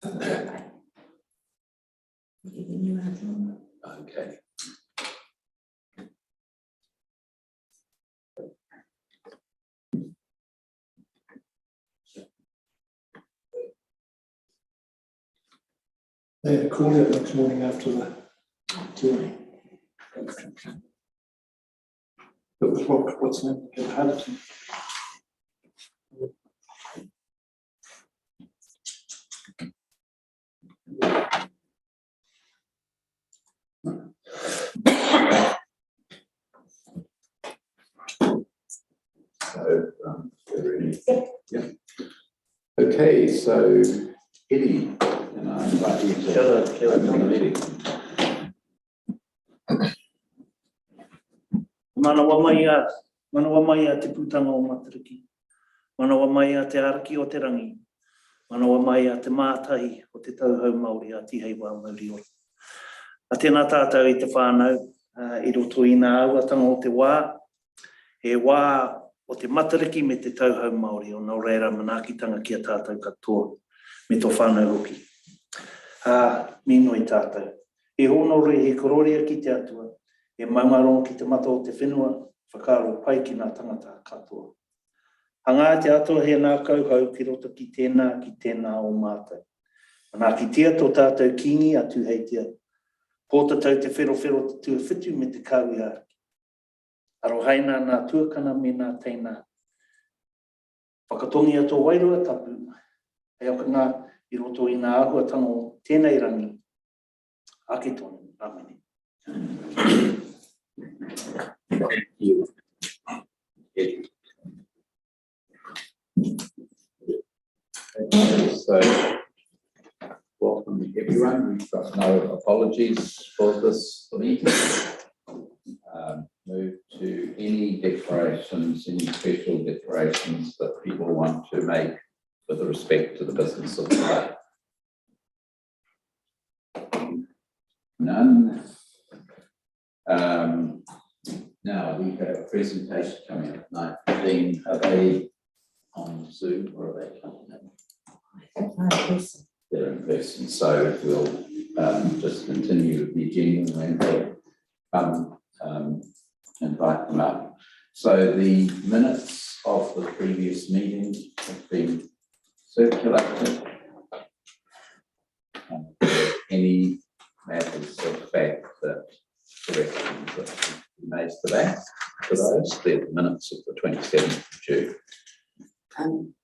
Okay. They had a call out next morning after the tour. It was what's the name? It had to. So, yeah. Okay, so Eddie, and I invite you to open the meeting. Manawa mai a te putanga o Matariki. Manawa mai a te araki o te rangi. Manawa mai a te mātai o te tauhau Māori a Tiheiwa Māori ora. A tēnā tātou i te whānau, i roto i nā auatanga o te wā, he wā o te Matariki me te tauhau Māori o nā reira manaakitanga ki a tātou katoa me tō whānau hoki. Mino i tātou. E hono re he kororia ki te atua, e maungarongo ki te mata o te whenua, whakaro pai ki nā tangata katoa. Hanga te atua he nā kauhau ki roto ki tēnā o mātou. Nā ki tia tō tātou kingi atu hei tia. Pōtatau te whero te tuawhitu me te kaui araki. Arohaina nā tuakana me nā teina. Whakatongi ato wairua tapu. Hei oka ngā i roto i nā ahuatanga o tēnei rangi. Ake tonu. Amene. Thank you. Okay, so welcome everyone. We've got no apologies for this meeting. Move to any declarations, any special declarations that people want to make with respect to the business of the day. None. Now we have a presentation coming up at 9:15. Are they on Zoom or are they coming in? They're in person, so we'll just continue with the agenda and invite them up. So the minutes of the previous meeting have been circulated. Any matters of fact that corrections that we made to that, for those, the minutes of the 27th of June.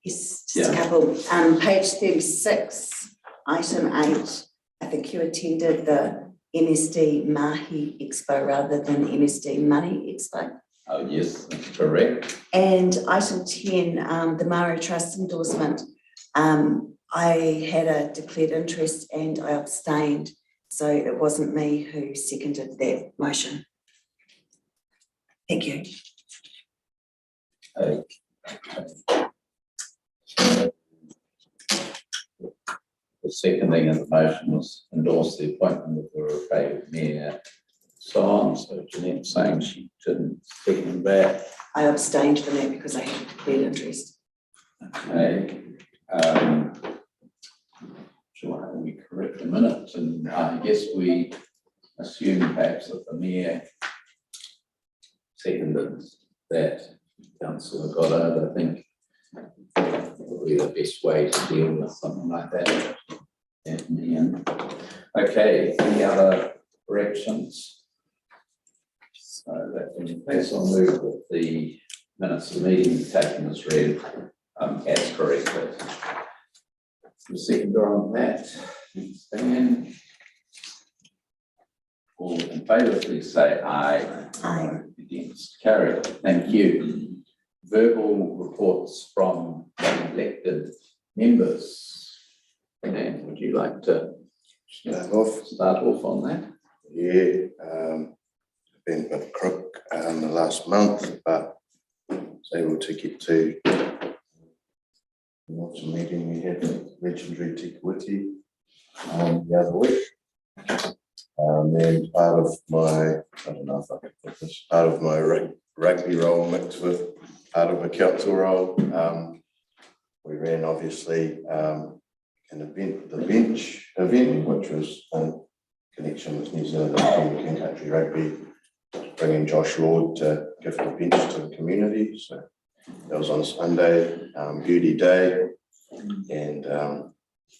Yes, just a couple. Page 36, item 8. I think you attended the MSD Mahi Expo rather than MSD Money Expo. Oh yes, that's correct. And item 10, the Maori Trust endorsement. I had a declared interest and I abstained, so it wasn't me who seconded that motion. Thank you. Okay. The seconding of the motion was endorse the appointment of the Rewharewha Mayor, so on. So Jeanette saying she didn't second that. I abstained from that because I had a declared interest. Okay. Sure, we correct the minutes, and I guess we assume perhaps that the Mayor seconded that. Councillor Goddard, I think probably the best way to deal with something like that. Okay, any other corrections? So that in case I'll move with the minutes of the meeting taken as read as corrected. The seconder on that, Stan. All in favour, please say aye. Aye. Against, carried. Thank you. Verbal reports from elected members. And would you like to start off on that? Yeah, I've been a bit crook the last month, but I was able to get to watch a meeting we had at Legendary Te Kuiti the other week. And part of my, I don't know if I can put this, part of my rugby role mixed with part of a council role. We ran obviously the bench event, which was in connection with New Zealand and King Country Rugby, bringing Josh Lord to give the bench to the community. So that was on Sunday, Beauty Day, and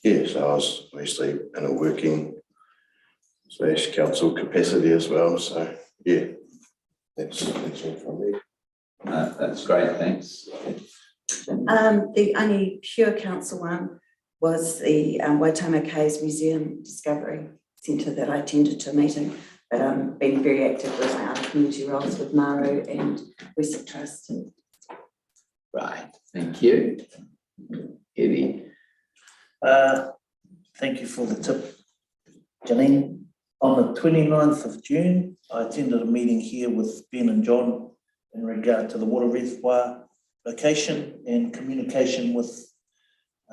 yeah, so I was obviously in a working / council capacity as well. So yeah, that's all from me. That's great, thanks. The only pure council one was the Waitama Caves Museum Discovery Centre that I attended to a meeting, but been very active with my other community roles with Maru and Wessex Trust. Right, thank you. Eddie? Thank you for the tip, Janine. On the 29th of June, I attended a meeting here with Ben and John in regard to the water reservoir location and communication with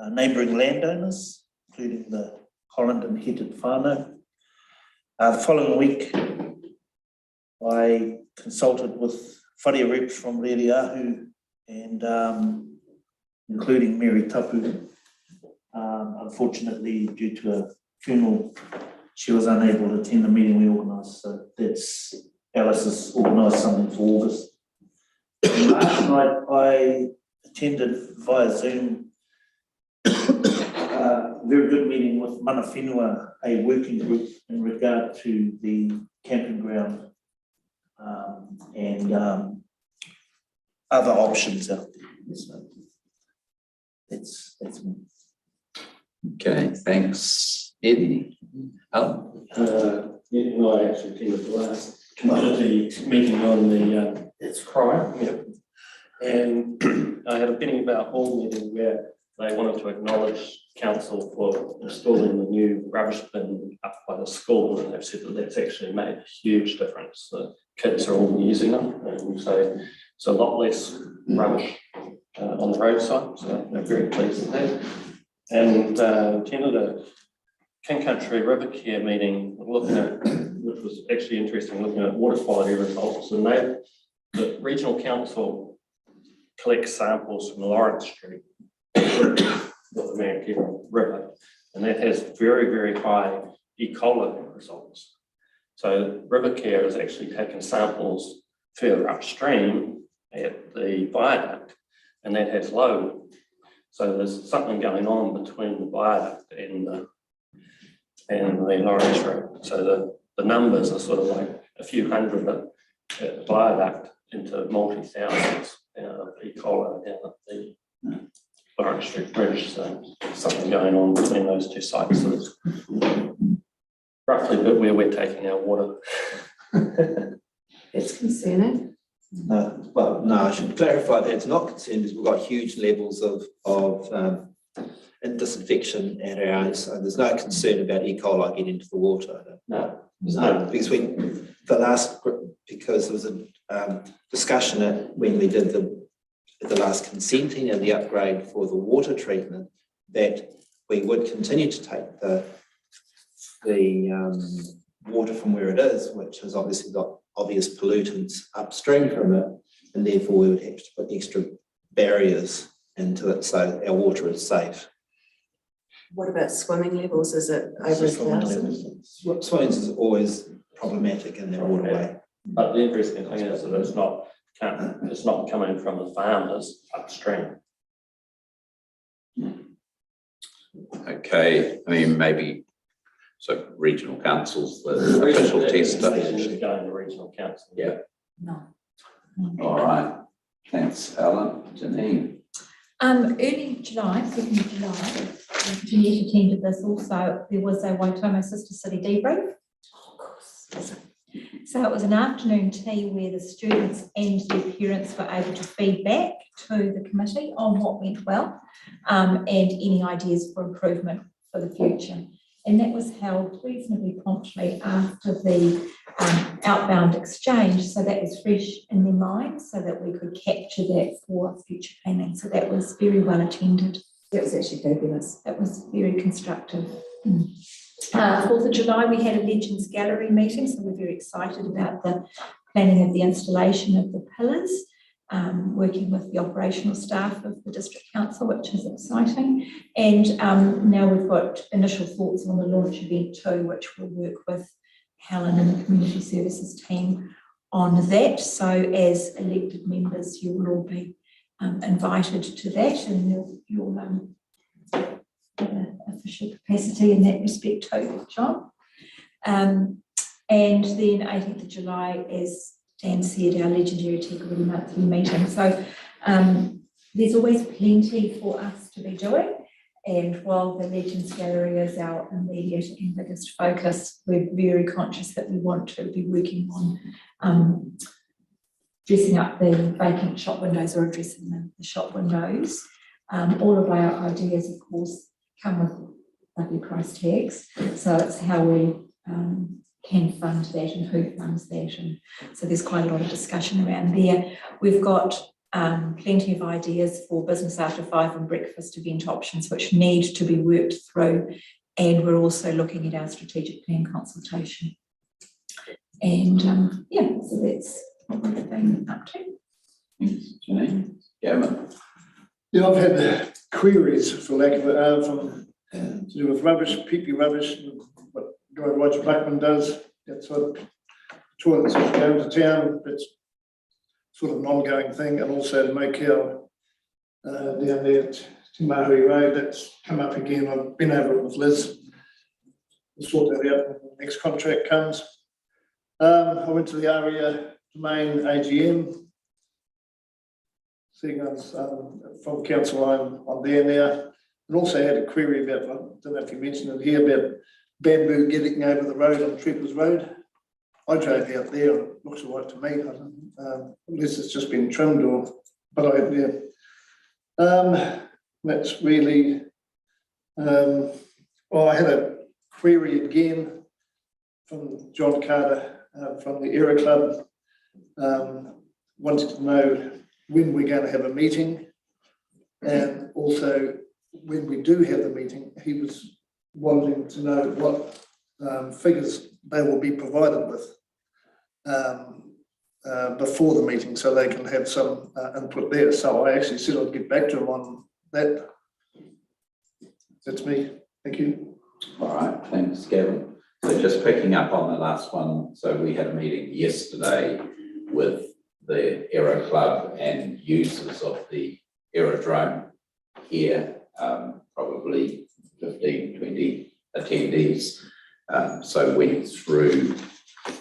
neighbouring landowners, including the Holland and Heated whānau. The following week, I consulted with whare reps from Reriahu and including Mary Tapu. Unfortunately, due to a funeral, she was unable to attend the meeting we organised, so that's Alice has organised something for August. And last night I attended via Zoom a very good meeting with Mana Whenua, a working group in regard to the camping ground and other options out there. So that's me. Okay, thanks. Eddie? Alan? Yeah, no, I actually attended the last community meeting on the it's crime. Yep. And I had a Benny about Hall meeting where they wanted to acknowledge council for installing the new rubbish bin up by the school, and they've said that that's actually made a huge difference. The kids are all using them, and so it's a lot less rubbish on the roadside, so they're very pleased with that. And attended a King Country River Care meeting looking at, which was actually interesting, looking at water quality results. And the regional council collects samples from Lawrence Street with the Mankato River, and that has very, very high E. coli results. So River Care has actually taken samples further upstream at the viaduct, and that has low. So there's something going on between the viaduct and the Lawrence Road. So the numbers are sort of like a few hundred at the viaduct into multi-thousands of E. coli down at the Lawrence Street Bridge. So something going on between those two sites. So it's roughly where we're taking our water. It's concerning. Well, no, I should clarify that it's not concerned because we've got huge levels of disinfection at our own, so there's no concern about E. coli getting into the water. No. Because because there was a discussion when we did the last consenting and the upgrade for the water treatment that we would continue to take the water from where it is, which has obviously got obvious pollutants upstream from it, and therefore we would have to put extra barriers into it so our water is safe. What about swimming levels? Is it over 1,000? Swimming is always problematic in their waterway. But the interesting thing is that it's not coming from the farmers upstream. Okay, I mean, maybe, so regional councils, the official tester. It's going to regional council. Yeah. No. All right, thanks, Alan. Janine? Early July, 2nd of July, Jeanette attended this also. There was a Waitomo Sister City debrief. Oh, of course. So it was an afternoon tea where the students and their parents were able to feed back to the committee on what went well and any ideas for improvement for the future. And that was held reasonably promptly after the outbound exchange. So that was fresh in their minds so that we could capture that for future planning. So that was very well attended. That was actually fabulous. It was very constructive. 4th of July, we had a Legends Gallery meeting, so we're very excited about the planning of the installation of the pillars. working with the operational staff of the District Council, which is exciting. And now we've got initial thoughts on the launch event too, which we'll work with Helen and the Community Services team on that. So as elected members, you will all be invited to that, and you'll have an official capacity in that respect too, John. And then 18th of July, as Dan said, our legendary Teakawiti monthly meeting. So there's always plenty for us to be doing. And while the Legends Gallery is our immediate and biggest focus, we're very conscious that we want to be working on dressing up the vacant shop windows or addressing the shop windows. All of our ideas, of course, come with lovely price tags. So it's how we can fund that and who funds that. And so there's quite a lot of discussion around there. We've got plenty of ideas for business after 5 and breakfast event options, which need to be worked through. And we're also looking at our strategic plan consultation. And so that's what we've been up to. Thanks, Janine. Gavin? Yeah, I've had queries, for lack of it, from to do with rubbish, PP rubbish, what Guy Roger Blackman does. That's what toilets that go into town. It's sort of an ongoing thing, and also to make our down there at Te Mahui Road, that's come up again. I've been over it with Liz. We'll sort that out when the next contract comes. I went to the AREA Domain AGM. Seeing us from council, I'm there now. And also had a query about, I don't know if you mentioned it here, about bamboo getting over the road on Treppers Road. I drove out there and it looks all right to me. Unless it's just been trimmed or, but that's really, I had a query again from John Carter from the Era Club, wanted to know when we're going to have a meeting, and also when we do have the meeting, he was wanting to know what figures they will be provided with before the meeting, so they can have some input there. So I actually said I'd get back to him on that. That's me. Thank you. All right, thanks, Gavin. So just picking up on the last one, so we had a meeting yesterday with the Aero Club and users of the aerodrome here, probably 15, 20 attendees. So went through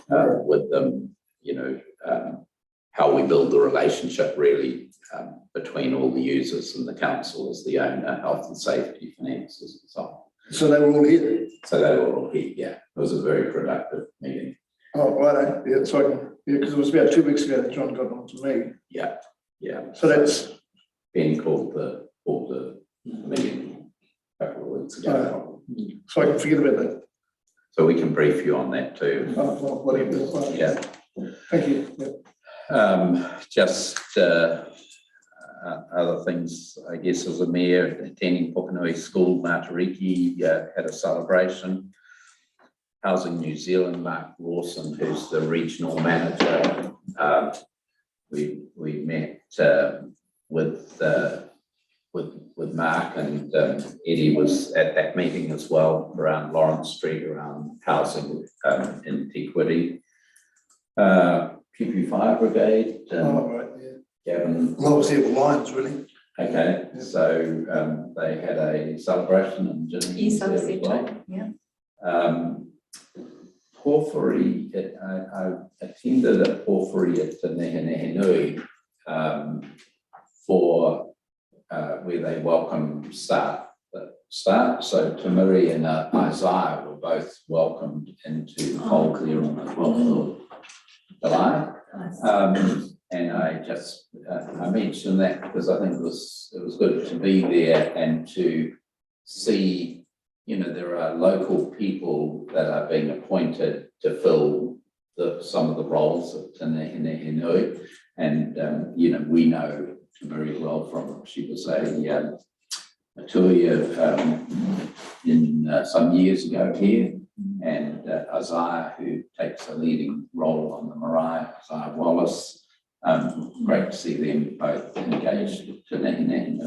with them, how we build the relationship really between all the users and the council as the owner, health and safety, finances and so on. So they were all here? So they were all here, yeah. It was a very productive meeting. Oh, right. Yeah, so I can, because it was about 2 weeks ago that John got on to me. Yeah, yeah. So that's... Ben called the meeting a couple of weeks ago. So I can forget about that. So we can brief you on that too. Well, whatever. Yeah. Thank you. Yeah. Just other things, I guess, as a mayor, attending Pukenui School, Matariki had a celebration. Housing New Zealand, Mark Lawson, who's the regional manager, we met with Mark, and Eddie was at that meeting as well around Lawrence Street, around housing in Teakawiti. Pupu Fire Brigade. Right, yeah. Gavin. Well, I was here with Lions, really. Okay, yeah. So they had a celebration and Yes, I said too, yeah. Porphyry, I attended a Porphyry at the Nehenui for where they welcome staff. So Tamiri and Isaiah were both welcomed into the fold there on the 12th of July. And I just I mentioned that because I think it was good to be there and to see, there are local people that are being appointed to fill some of the roles at Te Nehenui. And, we know very well from, she was a tour in some years ago here, and Isaiah, who takes a leading role on the Marae, Isaiah Wallace, great to see them both engaged in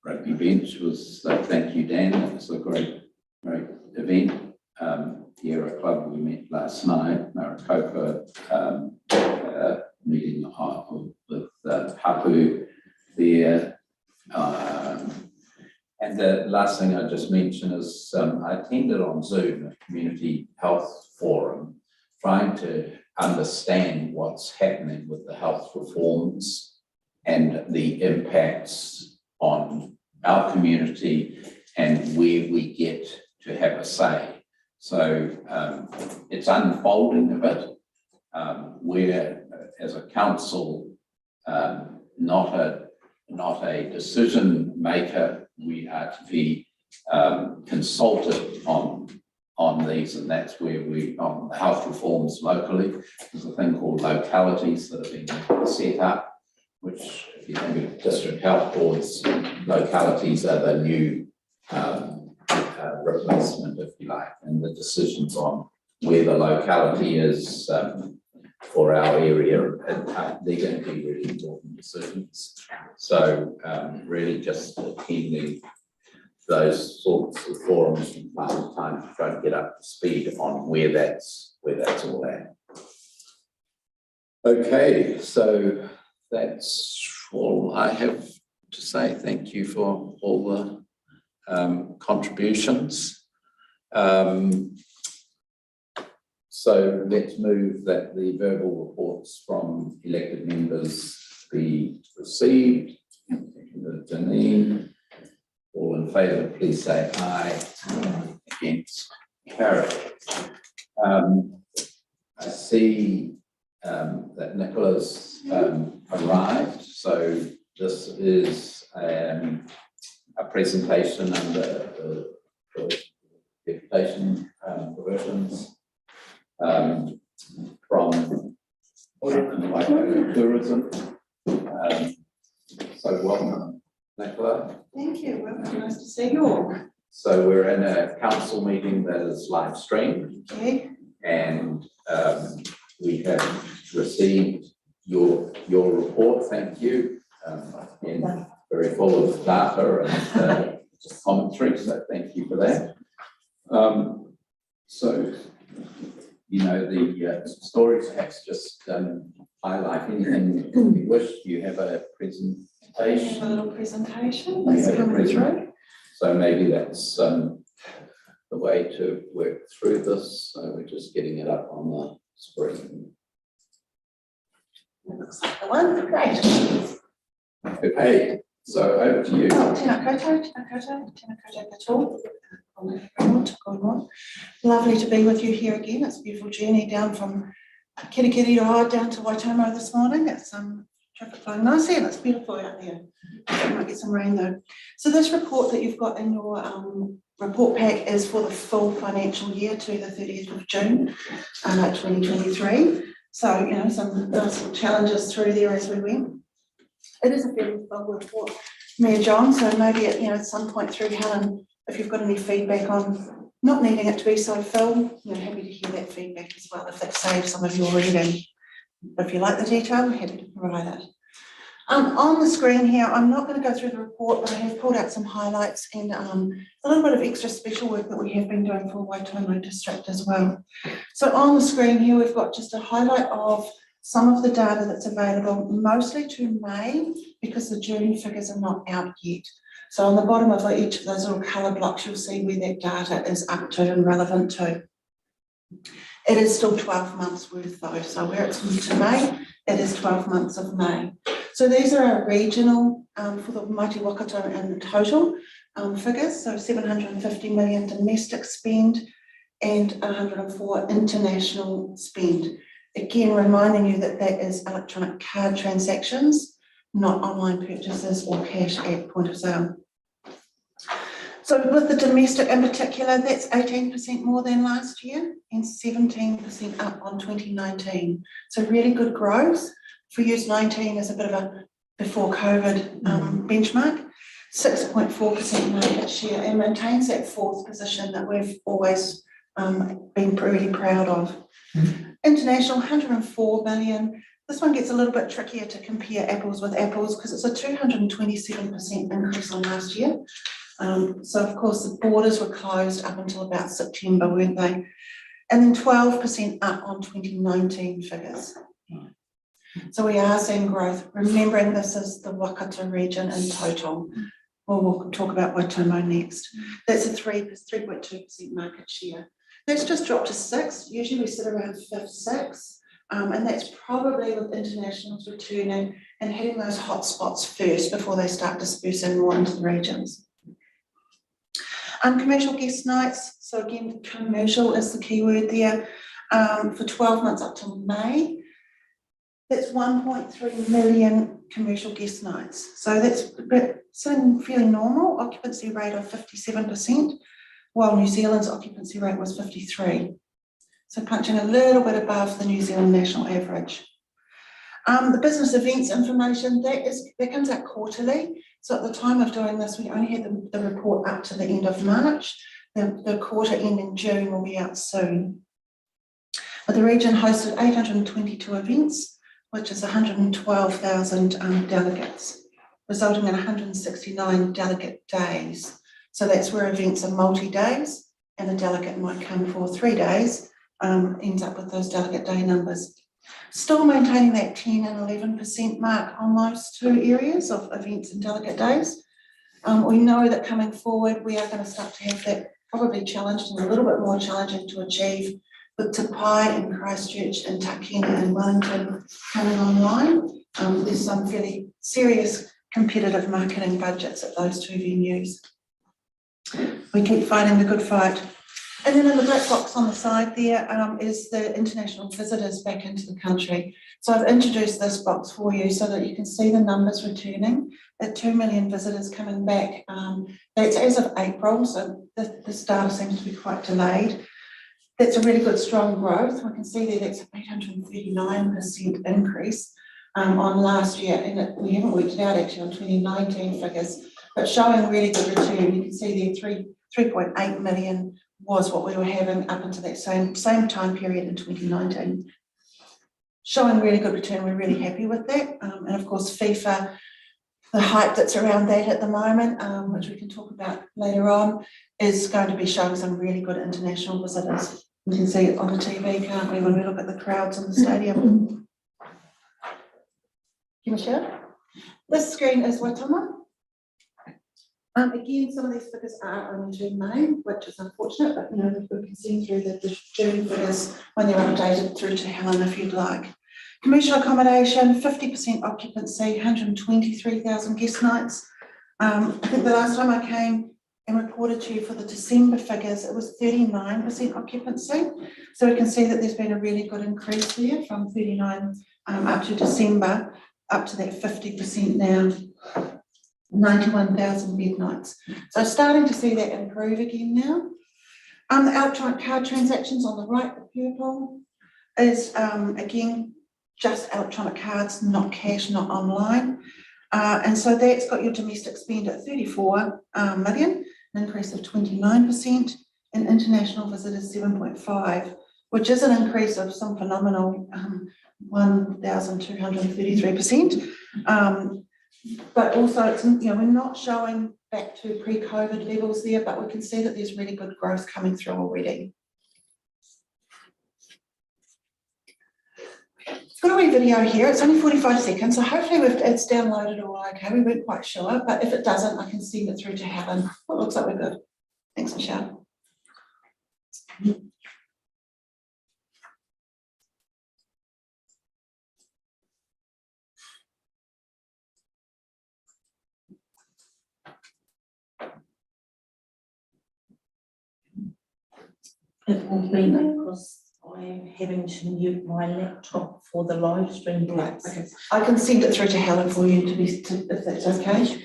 Rugby bench was, thank you, Dan, it was a great event. Tierra Club, we met last night, Maricopa, meeting with Hapu there. And the last thing I just mentioned is I attended on Zoom a community health forum, trying to understand what's happening with the health reforms and the impacts on our community and where we get to have a say. So it's unfolding a bit. We're, as a council, not a decision maker. We are to be consulted on these, and that's where on the health reforms locally. There's a thing called localities that have been set up, which, if you think of district health boards, localities are the new replacement, if you like, and the decisions on where the locality is for our area, they're going to be really important decisions. So really just attending those sorts of forums from time to time to try to get up to speed on where that's all at. Okay, so that's all I have to say. Thank you for all the contributions. So let's move that the verbal reports from elected members be received. Janine, all in favour, please say aye. Against, carried. I see that Nicola's arrived, so this is a presentation under the deputation provisions from tourism. So welcome, Nicola. Thank you. Well, nice to see you all. So we're in a council meeting that is live streamed. Okay. And we have received your report. Thank you. And very full of data and commentary. So thank you for that. So, you know, the stories text just highlight anything you wish. You have a presentation. I have a little presentation You that's have a coming presentation. through. So maybe that's the way to work through this. So we're just getting it up on the screen. It looks like the one. Great. Okay, so over to you. Oh, tēnā koutou, tēnā koutou, tēnā koutou katoa. Lovely to be with you here again. It's a beautiful journey down from Kirikiri Road down to Waitomo this morning. It's traffic flowing nicely and it's beautiful out there. We might get some rain though. So this report that you've got in your report pack is for the full financial year to the 30th of June 2023. So, you know, some challenges through there as we went. It is a fairly full report, Mayor John, so maybe at some point through, Helen, if you've got any feedback on not needing it to be so full, happy to hear that feedback as well, if that saves some of your reading. If you like the detail, I'm happy to provide it. On the screen here, I'm not going to go through the report, but I have pulled out some highlights and a little bit of extra special work that we have been doing for Waitomo District as well. So on the screen here, we've got just a highlight of some of the data that's available, mostly to May, because the June figures are not out yet. So on the bottom of each of those little colour blocks, you'll see where that data is up to and relevant to. It is still 12 months worth though, so where it's to May, it is 12 months of May. So these are our regional, for the Mighty Waikato in total figures, so 750 million domestic spend and 104 international spend. Again, reminding you that that is electronic card transactions, not online purchases or cash at point of sale. So with the domestic in particular, that's 18% more than last year and 17% up on 2019. So really good growth. For use 19 is a bit of a before COVID benchmark. 6.4% market share and maintains that fourth position that we've always been really proud of. International, 104 million. This one gets a little bit trickier to compare apples with apples because it's a 227% increase on last year. So of course the borders were closed up until about September, weren't they? And then 12% up on 2019 figures. So we are seeing growth, remembering this is the Waikato region in total. Well, we'll talk about Waitomo next. That's a 3.2% market share. That's just dropped to 6. Usually we sit around 5th, 6th. And that's probably with internationals returning and hitting those hot spots first before they start dispersing more into the regions. Commercial guest nights, so again, commercial is the key word there, for 12 months up to May. That's 1.3 million commercial guest nights. So that's sitting fairly normal, occupancy rate of 57%, while New Zealand's occupancy rate was 53%. So punching a little bit above the New Zealand national average. The business events information, that comes out quarterly. So at the time of doing this, we only had the report up to the end of March. The quarter end in June will be out soon. But the region hosted 822 events, which is 112,000 delegates, resulting in 169 delegate days. So that's where events are multi-days and a delegate might come for 3 days, ends up with those delegate day numbers. Still maintaining that 10 and 11% mark on those two areas of events and delegate days. We know that coming forward, we are going to start to have that probably challenged and a little bit more challenging to achieve with Te Pai and Christchurch and Takina and Wellington coming online. There's some fairly serious competitive marketing budgets at those two venues. We keep fighting the good fight. And then in the black box on the side there is the international visitors back into the country. So I've introduced this box for you so that you can see the numbers returning. At 2 million visitors coming back. That's as of April, so this data seems to be quite delayed. That's a really good strong growth. We can see there that's an 839% increase on last year. And we haven't worked it out actually on 2019 figures, but showing really good return. You can see there 3.8 million was what we were having up until that same time period in 2019. Showing really good return, we're really happy with that. And of course, FIFA, the hype that's around that at the moment, which we can talk about later on, is going to be showing some really good international visitors. We can see it on the TV, can't we, when we look at the crowds in the stadium. Can we share? This screen is Waitomo. Again, some of these figures are only to May, which is unfortunate, but you know, we can see through the June figures when they're updated through to Helen if you'd like. Commercial accommodation, 50% occupancy, 123,000 guest nights. I think the last time I came and reported to you for the December figures, it was 39% occupancy. So we can see that there's been a really good increase there from 39 up to December, up to that 50% now. 91,000 bed nights. So starting to see that improve again now. The electronic card transactions on the right, the purple, is again just electronic cards, not cash, not online. And so that's got your domestic spend at 34 million, an increase of 29%, and international visitors 7.5, which is an increase of some phenomenal 1,233%. But also, it's, you know, we're not showing back to pre-COVID levels there, but we can see that there's really good growth coming through already. It's got a wee video here. It's only 45 seconds, so hopefully it's downloaded all okay. We weren't quite sure, but if it doesn't, I can send it through to Helen. It looks like we're good. Thanks, Michelle. It will be because I am having to mute my laptop for the live stream. Right, okay. I can send it through to Helen for you if that's okay.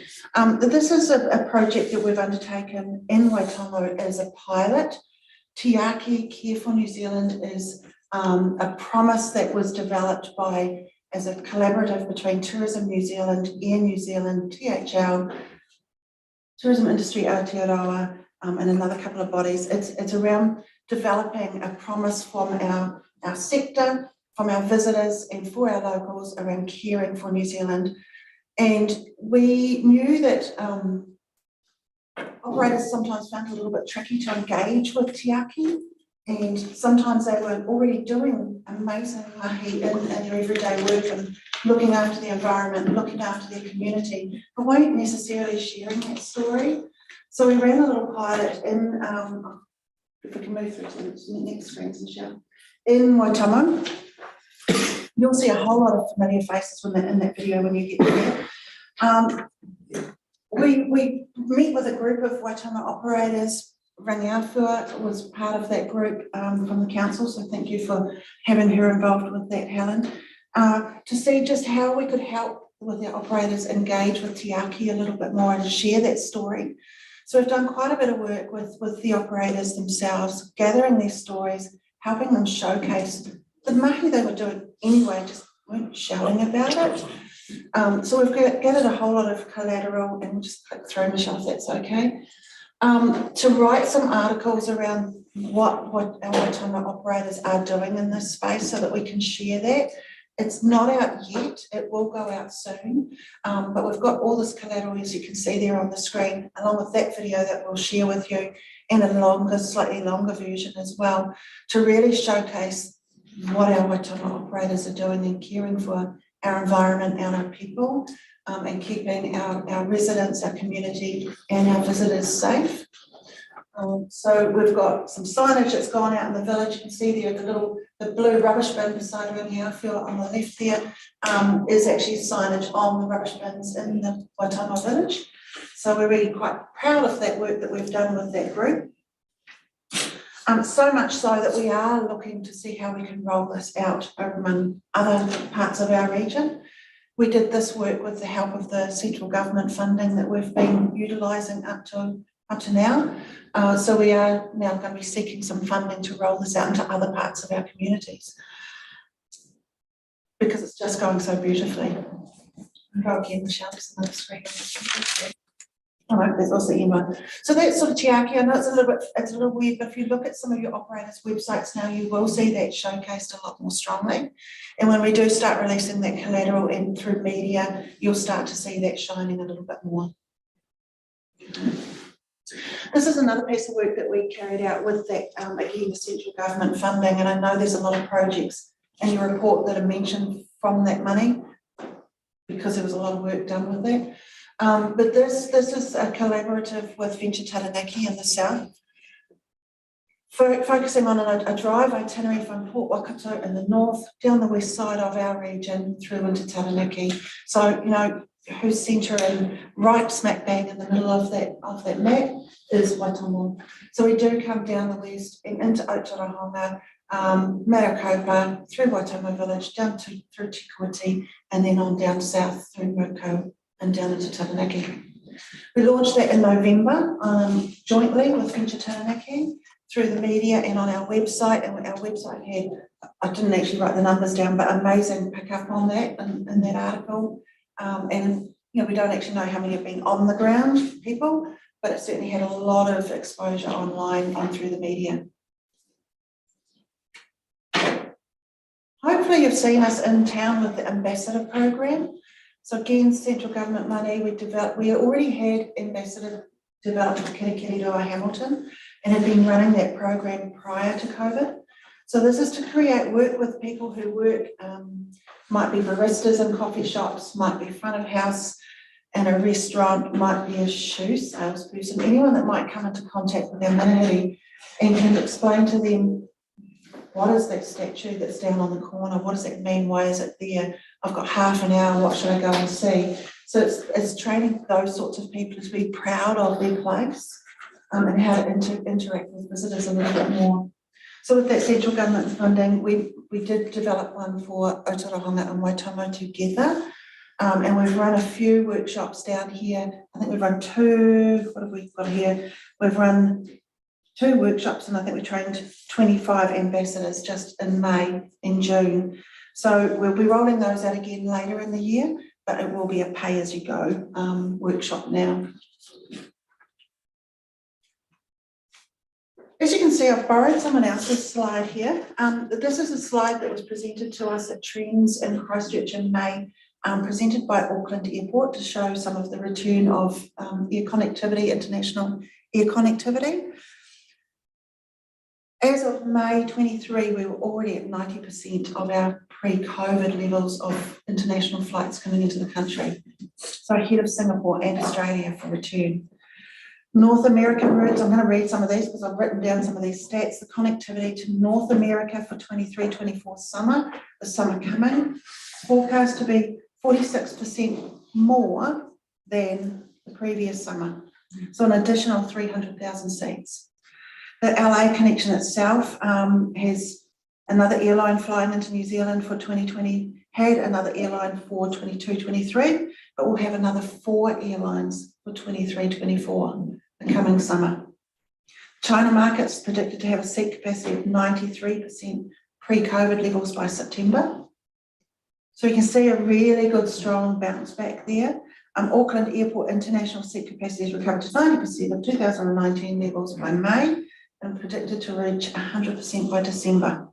This is a project that we've undertaken in Waitomo as a pilot. Tiaki Care for New Zealand is a promise that was developed as a collaborative between Tourism New Zealand, Air New Zealand, THL, Tourism Industry Aotearoa, and another couple of bodies. It's around developing a promise from our sector, from our visitors and for our locals around caring for New Zealand. And we knew that operators sometimes found it a little bit tricky to engage with Te Aki, and sometimes they were already doing amazing mahi in their everyday work and looking after the environment, looking after their community, but weren't necessarily sharing that story. So we ran a little pilot in, if we can move through to the next screen, Michelle, in Waitomo. You'll see a whole lot of familiar faces in that video when you get there. We meet with a group of Waitomo operators. Rangiawhua was part of that group from the council, so thank you for having her involved with that, Helen, to see just how we could help with our operators engage with Te Aki a little bit more and share that story. So we've done quite a bit of work with the operators themselves, gathering their stories, helping them showcase the mahi they were doing anyway, just weren't shouting about it. So we've gathered a whole lot of collateral, and we'll just click through, Michelle, if that's okay. To write some articles around what our Waitomo operators are doing in this space so that we can share that. It's not out yet, it will go out soon, but we've got all this collateral, as you can see there on the screen, along with that video that we'll share with you, and a longer, slightly longer version as well, to really showcase what our Waitomo operators are doing in caring for our environment and our people, and keeping our residents, our community and our visitors safe. So we've got some signage that's gone out in the village. You can see there the blue rubbish bin beside Rangiawhua on the left there is actually signage on the rubbish bins in the Waitomo village. So we're really quite proud of that work that we've done with that group. So much so that we are looking to see how we can roll this out among other parts of our region. We did this work with the help of the central government funding that we've been utilising up to now. So we are now going to be seeking some funding to roll this out into other parts of our communities, because it's just going so beautifully. Go again, Michelle, just another screen. Oh, no, there's also Emma. So that's sort of Te Aki. I know it's a little weird, but if you look at some of your operators' websites now, you will see that showcased a lot more strongly. And when we do start releasing that collateral and through media, you'll start to see that shining a little bit more. This is another piece of work that we carried out with that, again, the central government funding, and I know there's a lot of projects in your report that are mentioned from that money, because there was a lot of work done with that. But this is a collaborative with Venture Taranaki in the south, focusing on a drive itinerary from Port Waikato in the north, down the west side of our region, through into Taranaki. So, you know, whose centre and right smack bang in the middle of that map is Waitomo. So we do come down the west and into Aotearoa, Maricopa, through Waitomo village, down through Te Kuiti, and then on down south through Moko and down into Taranaki. We launched that in November, jointly with Venture Taranaki, through the media and on our website, and our website had, I didn't actually write the numbers down, but amazing pick up on that in that article. And you know, we don't actually know how many have been on the ground people, but it certainly had a lot of exposure online and through the media. Hopefully you've seen us in town with the ambassador program. So again, central government money, we already had ambassador developed for Kirikiriroa Hamilton and had been running that program prior to COVID. So this is to create work with people who work, might be baristas in coffee shops, might be front of house in a restaurant, might be a shoe salesperson, anyone that might come into contact with our manahiri, and can explain to them, what is that statue that's down on the corner? What does it mean? Why is it there? I've got half an hour, what should I go and see? So it's training those sorts of people to be proud of their place, and how to interact with visitors a little bit more. So with that central government funding, we did develop one for Aotearoa and Waitomo together, and we've run a few workshops down here. I think we've run two, what have we got here? We've run 2 workshops, and I think we trained 25 ambassadors just in May and June. So we'll be rolling those out again later in the year, but it will be a pay-as-you-go workshop now. As you can see, I've borrowed someone else's slide here. This is a slide that was presented to us at Trends in Christchurch in May, presented by Auckland Airport to show some of the return of air connectivity, international air connectivity. As of May 23, we were already at 90% of our pre-COVID levels of international flights coming into the country. So ahead of Singapore and Australia for return. North American routes, I'm going to read some of these because I've written down some of these stats. The connectivity to North America for 23-24 summer, the summer coming, forecast to be 46% more than the previous summer. So an additional 300,000 seats. The LA connection itself has another airline flying into New Zealand for 2020, had another airline for 22-23, but we'll have another 4 airlines for 23-24 the coming summer. China market's predicted to have a seat capacity of 93% pre-COVID levels by September. So you can see a really good, strong bounce back there. Auckland Airport international seat capacity has recovered to 90% of 2019 levels by May and predicted to reach 100% by December,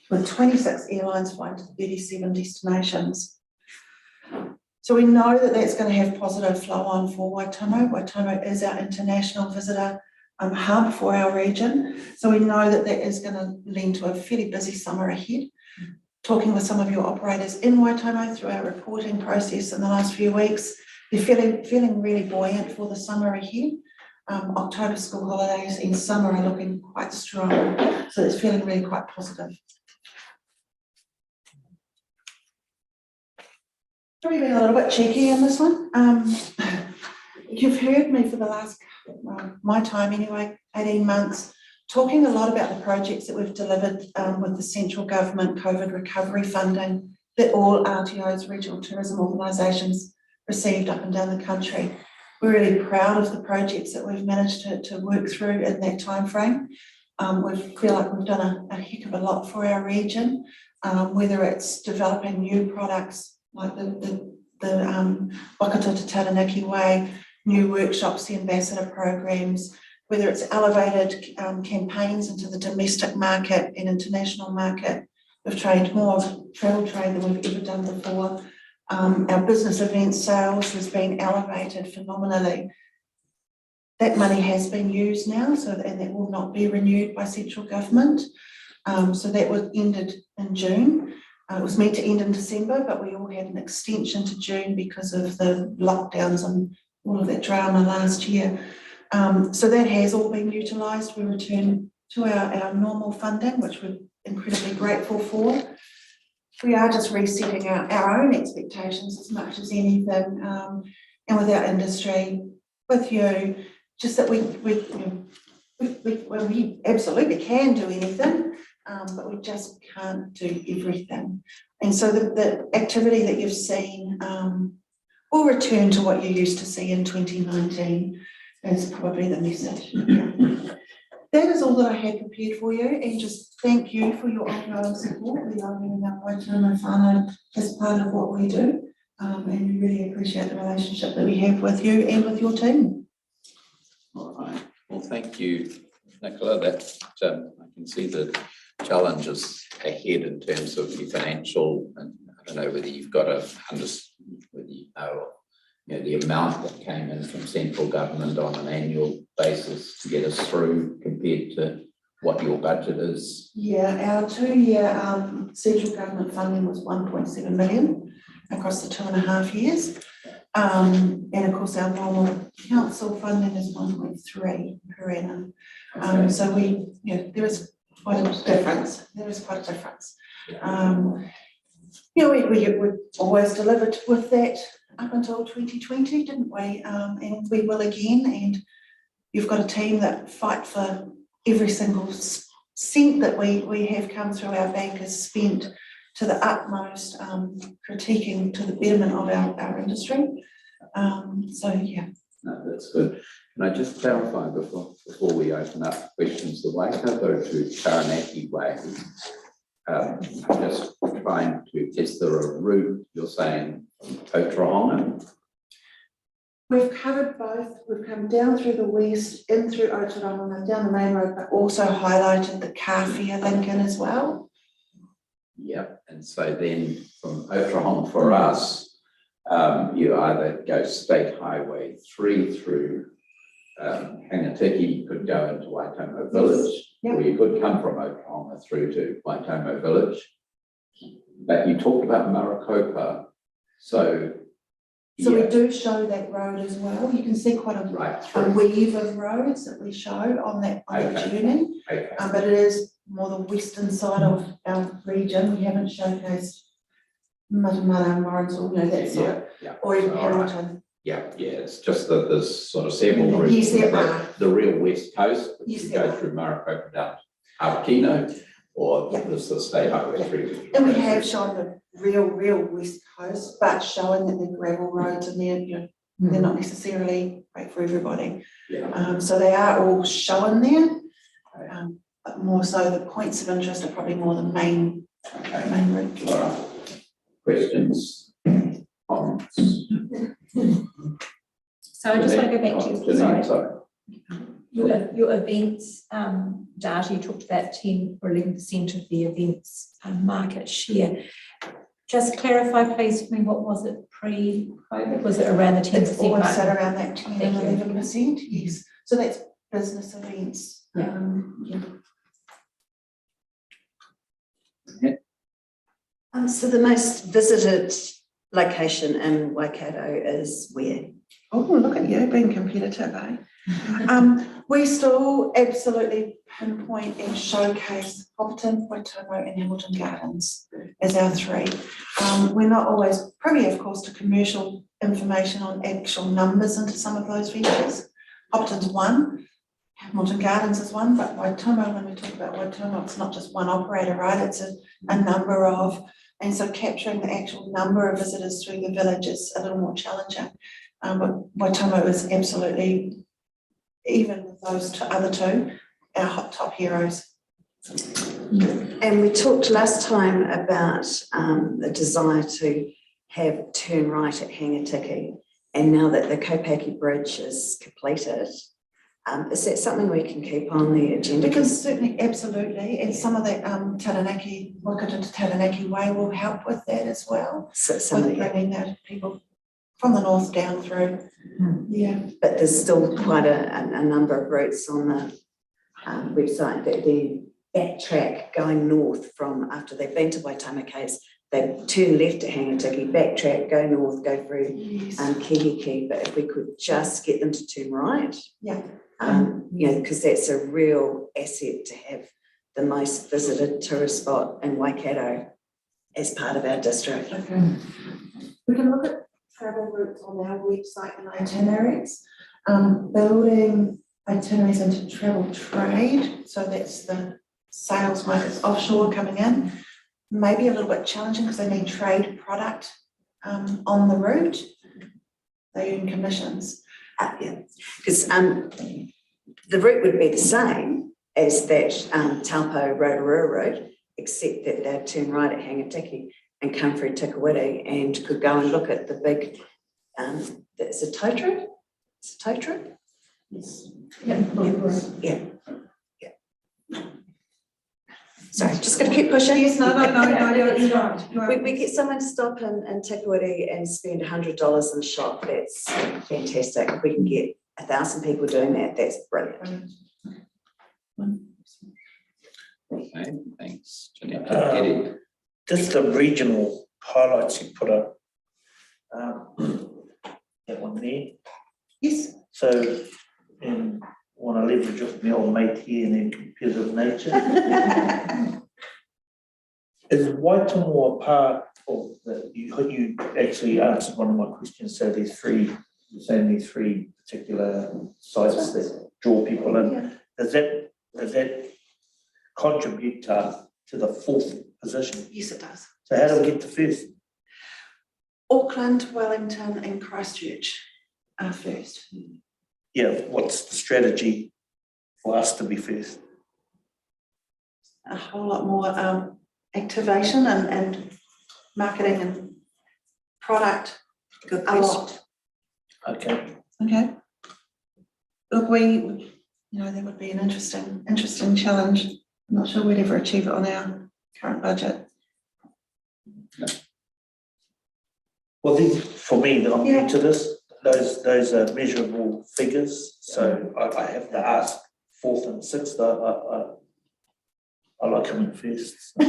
with 26 airlines flying to 37 destinations. So we know that that's going to have positive flow on for Waitomo. Waitomo is our international visitor hub for our region. So we know that that is going to lead to a fairly busy summer ahead. Talking with some of your operators in Waitomo through our reporting process in the last few weeks, they're feeling really buoyant for the summer ahead. October school holidays and summer are looking quite strong. So it's feeling really quite positive. Probably been a little bit cheeky in this one. You've heard me for the last, my time anyway, 18 months, talking a lot about the projects that we've delivered with the central government COVID recovery funding that all RTOs, regional tourism organisations, received up and down the country. We're really proud of the projects that we've managed to work through in that time frame. We feel like we've done a heck of a lot for our region, whether it's developing new products like the Wakata to Taranaki Way, new workshops, the ambassador programs, whether it's elevated campaigns into the domestic market and international market. We've trained more travel trade than we've ever done before. Our business event sales has been elevated phenomenally. That money has been used now, and that will not be renewed by central government. So that was ended in June. It was meant to end in December, but we all had an extension to June because of the lockdowns and all of that drama last year. So that has all been utilised. We return to our normal funding, which we're incredibly grateful for. We are just resetting our own expectations as much as anything, and with our industry, with you, just that we absolutely can do anything, but we just can't do everything. And so the activity that you've seen will return to what you used to see in 2019 is probably the message. That is all that I had prepared for you, and just thank you for your ongoing support. We are moving up Waitomo whānau as part of what we do, and we really appreciate the relationship that we have with you and with your team. All right. Well, thank you, Nicola. That I can see the challenges ahead in terms of your financial, and I don't know whether you've got whether you know the amount that came in from central government on an annual basis to get us through compared to what your budget is. Yeah, our 2-year central government funding was 1.7 million across the 2.5 years. And of course our normal council funding is 1.3 per annum. So there is quite a difference. We always delivered with that up until 2020, didn't we? And we will again. And you've got a team that fight for every single cent that we have come through our bank is spent to the utmost, critiquing to the betterment of our industry. So yeah. No, that's good. Can I just clarify before we open up questions? The Waikato to Taranaki Way, just trying to, is there a route you're saying from Otorohanga We've covered both. We've come down through the west, in through Otaronga, down the main road, but also highlighted the Carfia Lincoln as well. Yep, and so then from Otaronga for us, you either go State Highway 3 through Hangatiki, you could go into Waitomo Village, or you could come from Otaronga through to Waitomo Village. But you talked about Maricopa, so. So we yeah, do show that road as well. You can see quite a right a through, weave of roads that we show on that Okay. journey. okay, But it is more the western side of our region. We haven't showcased Matamala and Warrensall, you know, that side, yeah, or even all right. Hamilton. yeah, it's just that there's sort of several Yes, routes. there The- are. The real west coast, which Yes, you there go are. through Maricopa down Awakino, or Yeah. there's the State Highway Yeah. 3. And we have shown the real west coast, but showing that the gravel roads and they're, you know, they're not necessarily great for everybody. Yeah, So they are all shown there. Okay. But more so the points of interest are probably more the main okay, route. all right. Questions, comments? So I just want to go back to, Janine, sorry, your events data, you talked about 10 or 11% of the events market share. Just clarify please for me, what was it pre-COVID? Was it around the 10% It's always mark? sat around that 10 Thank and you. 11%, yes. So that's business events. Yeah. So the most visited location in Waikato is where? Oh, look at you being competitive, eh? We still absolutely pinpoint and showcase Hobbiton, Waitomo and Hamilton Gardens as our three. We're not always privy, of course, to commercial information on actual numbers into some of those features. Hobbiton's one, Hamilton Gardens is one, but Waitomo, when we talk about Waitomo, it's not just one operator, right? It's a number of, and so capturing the actual number of visitors through the village is a little more challenging. But Waitomo is absolutely, even with those other two, our hot top heroes. And we talked last time about the desire to have turn right at Hangatiki, and now that the Kopaki Bridge is completed, is that something we can keep on the agenda? We can certainly, absolutely, and some of that Taranaki, Waikato to Taranaki Way will help with that as well. So some of With the, bringing that people from the north down through. Yeah. but there's still quite a number of routes on the website that they backtrack going north from after they've been to Waitomo Caves. They turn left at Hangatiki, backtrack, go north, go through Yes. Kihiki. But if we could just get them to turn right, Yeah. you know, because that's a real asset to have the most visited tourist spot in Waikato as part of our district. Okay. We can look at travel routes on our website and itineraries. Building itineraries into travel trade, so that's the sales workers offshore coming in. Maybe a little bit challenging because they need trade product on the route. They earn commissions. Yeah, because the route would be the same as that Taupo Rotorua route, except that they'd turn right at Hangatiki and come through Tikawiti and could go and look at the big, it's a tow truck? It's a tow truck? Yes. Yeah. Sorry, just gonna keep pushing. Yes, no, you're right. We get someone to stop in Tikawiti and spend $100 in a shop, that's fantastic. If we can get 1,000 people doing that, that's brilliant. Okay, thanks, Janine. Just the regional highlights you put up. That one there. Yes. So, want to leverage off my old mate here and then competitive nature. Is Waitomo a part of the, you actually answered one of my questions, so there's only three particular sites that draw people in. Yeah. Does that contribute to the fourth position? Yes, it does. So how do we get to first? Auckland, Wellington and Christchurch are first. Yeah, what's the strategy for us to be first? A whole lot more activation and marketing and product. Good A lot. Okay. Okay. Look, that would be an interesting challenge. I'm not sure we'd ever achieve it on our current budget. Well, for me, that I'm Yeah. new to this, those are measurable figures, so I have to ask 4th and 6th, I like coming first. So.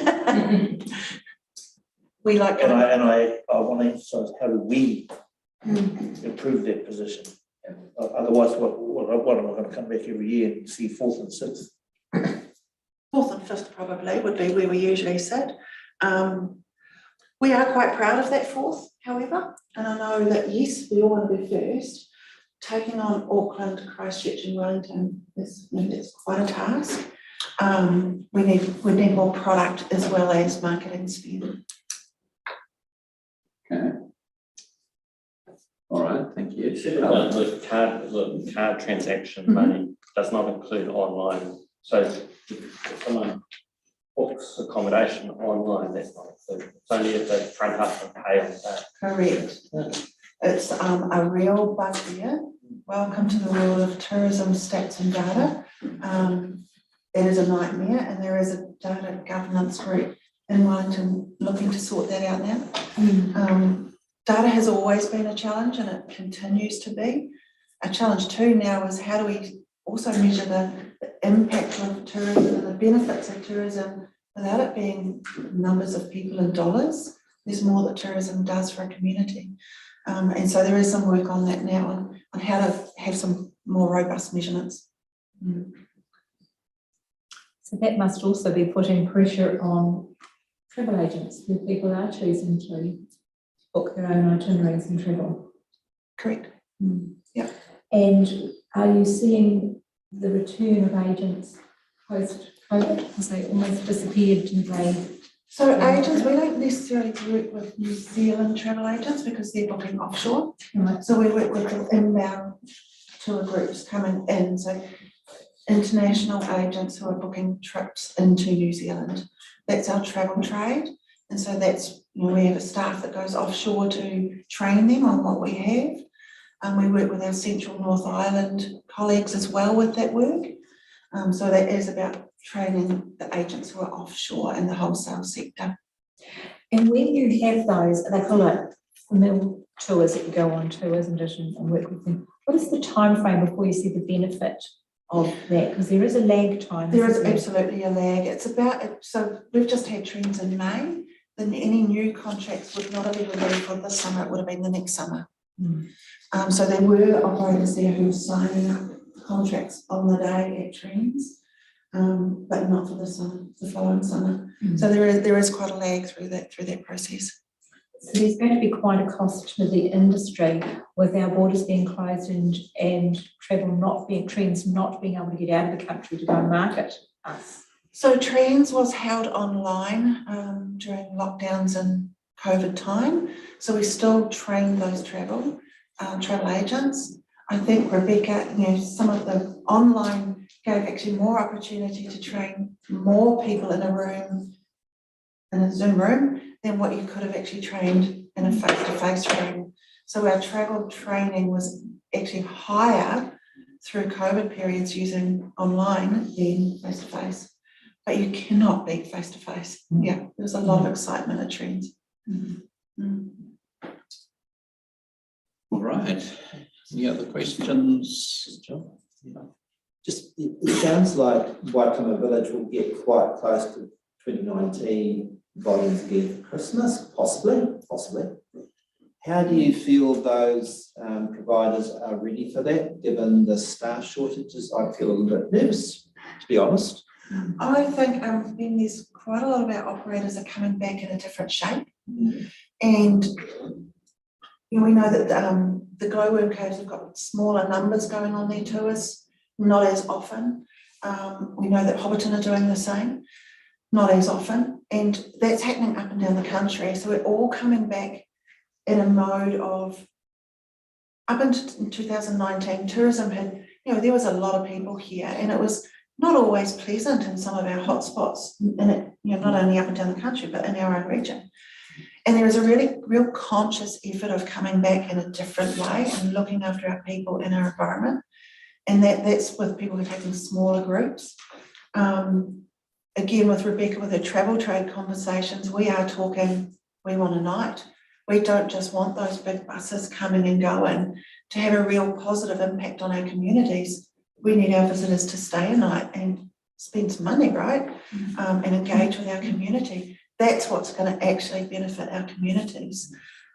We like. And I want to emphasise how do we improve that position. Otherwise, what am I going to come back every year and see 4th and 6th? 4th and 5th probably would be where we usually sit. We are quite proud of that 4th, however, and I know that, yes, we all want to be first. Taking on Auckland, Christchurch and Wellington is quite a task. We need more product as well as marketing spend. Okay. All right, thank you. The card transaction money does not include online. So if someone books accommodation online, that's not included. It's only if they front up and pay on that. Correct. It's a real bugbear. Welcome to the world of tourism, stats and data. It is a nightmare, and there is a data governance group in Wellington looking to sort that out now. Data has always been a challenge, and it continues to be. A challenge too now is how do we also measure the impact of tourism and the benefits of tourism without it being numbers of people in dollars. There's more that tourism does for a community. And so there is some work on that now on how to have some more robust measurements. So that must also be putting pressure on travel agents who people are choosing to book their own itineraries and travel. Correct. Yeah. And are you seeing the return of agents post-COVID? Because they almost disappeared, didn't they? So agents, we don't necessarily work with New Zealand travel agents because they're booking offshore. Right. So we work with the inbound tour groups coming in. So international agents who are booking trips into New Zealand. That's our travel trade. And so that's, we have a staff that goes offshore to train them on what we have. And we work with our Central North Island colleagues as well with that work. So that is about training the agents who are offshore in the wholesale sector. And when you have those, they call it mill tours that you go on to, isn't it, and work with them. What is the time frame before you see the benefit of that? Because there is a lag time. There is absolutely a lag. It's about, so we've just had trends in May, then any new contracts would not have even been for this summer, it would have been the next summer. So there were operators there who were signing up contracts on the day at trends, but not for the summer, the following summer. So there is quite a lag through that process. So there's going to be quite a cost to the industry with our borders being closed and trends not being able to get out of the country to go and market us. So Trends was held online during lockdowns and COVID time. So we still train those travel agents. I think Rebecca, some of the online gave actually more opportunity to train more people in a Zoom room than what you could have actually trained in a face-to-face room. So our travel training was actually higher through COVID periods using online than face-to-face. But you cannot beat face-to-face. Yeah, there's a lot of excitement at Trends. All right. Any other questions, John? Just, it sounds like Waitomo Village will get quite close to 2019 volumes again for Christmas, possibly. How do you feel those providers are ready for that, given the staff shortages? I feel a little bit nervous, to be honest. I think then there's quite a lot of our operators are coming back in a different shape. And we know that the glowworm caves have got smaller numbers going on their tours, not as often. We know that Hobbiton are doing the same, not as often. And that's happening up and down the country. So we're all coming back in a mode of, up until 2019, tourism had, there was a lot of people here, and it was not always pleasant in some of our hotspots, and not only up and down the country, but in our own region. And there is a real conscious effort of coming back in a different way and looking after our people in our environment. And that's with people who are taking smaller groups. Again, with Rebecca, with her travel trade conversations, we are talking, we want a night. We don't just want those big buses coming and going. To have a real positive impact on our communities, we need our visitors to stay a night and spend some money, right? And engage with our community. That's what's going to actually benefit our communities,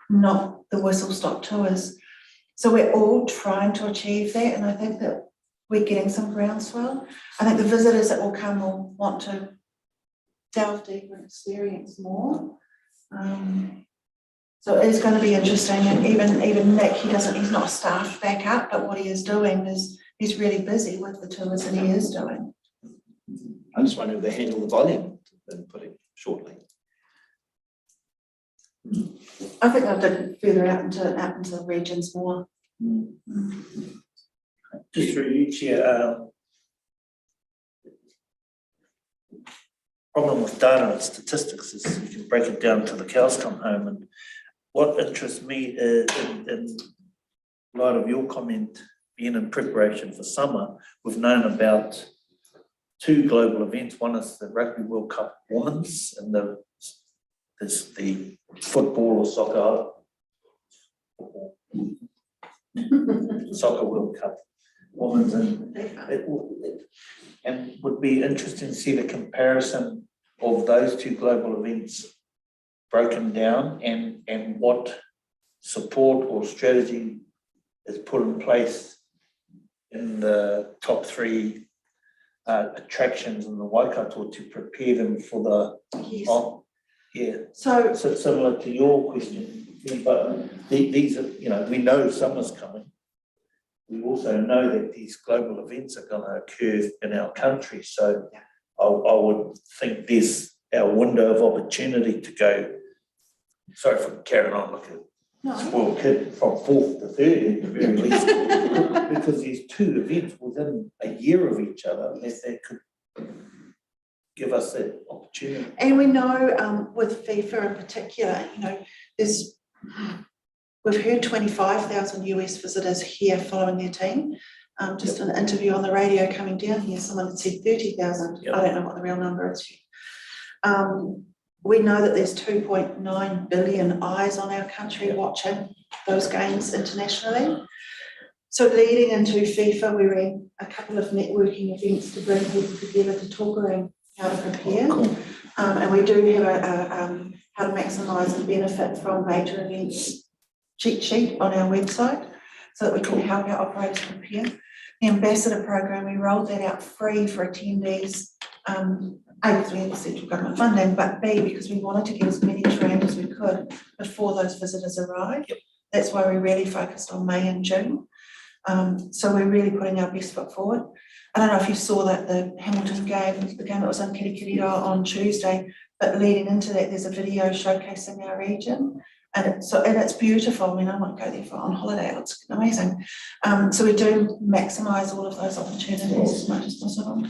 not the whistle-stop tours. So we're all trying to achieve that, and I think that we're getting some groundswell. I think the visitors that will come will want to delve deeper and experience more. So it is going to be interesting, and even Nick, he's not staffed back up, but what he is doing is he's really busy with the tours that he is doing. I just wonder if they handle the volume, and put it shortly. I think I've done further out into the regions more. Just through you, Chair, problem with data and statistics is you can break it down till the cows come home. And what interests me is in light of your comment, being in preparation for summer, we've known about 2 global events. One is the Rugby World Cup Women's, and there's the football or soccer World Cup Women's, and it would be interesting to see the comparison of those 2 global events broken down, and what support or strategy is put in place in the top 3 attractions in the Waikato to prepare them for the Yes. So similar to your question, but these are, we know summer's coming. We also know that these global events are going to occur in our country. So I would think there's our window of opportunity to go, sorry for carrying on like a spoiled kid, from 4th to 3rd at the very least, because there's 2 events within a year of each other, unless they could give us that opportunity. And we know with FIFA in particular, we've heard 25,000 US visitors here following their team. Just an interview on the radio coming down here, someone had said 30,000. Yep. I don't know what the real number is. We know that there's 2.9 billion eyes on our country watching those games internationally. So leading into FIFA, we ran a couple of networking events to bring people together to talk around how to prepare. Cool. And we do have a how to maximise and benefit from major events cheat sheet on our website, so that we can help our operators prepare. The ambassador program, we rolled that out free for attendees. A, because we had the central government funding, but B, because we wanted to get as many trained as we could before those visitors arrived. Yep. That's why we really focused on May and June. So we're really putting our best foot forward. I don't know if you saw that the Hamilton game, the game that was on Kirikiriroa on Tuesday, but leading into that, there's a video showcasing our region. And it's beautiful. I mean, I might go there on holiday. It's amazing. So we do maximise all of those opportunities as much as possible.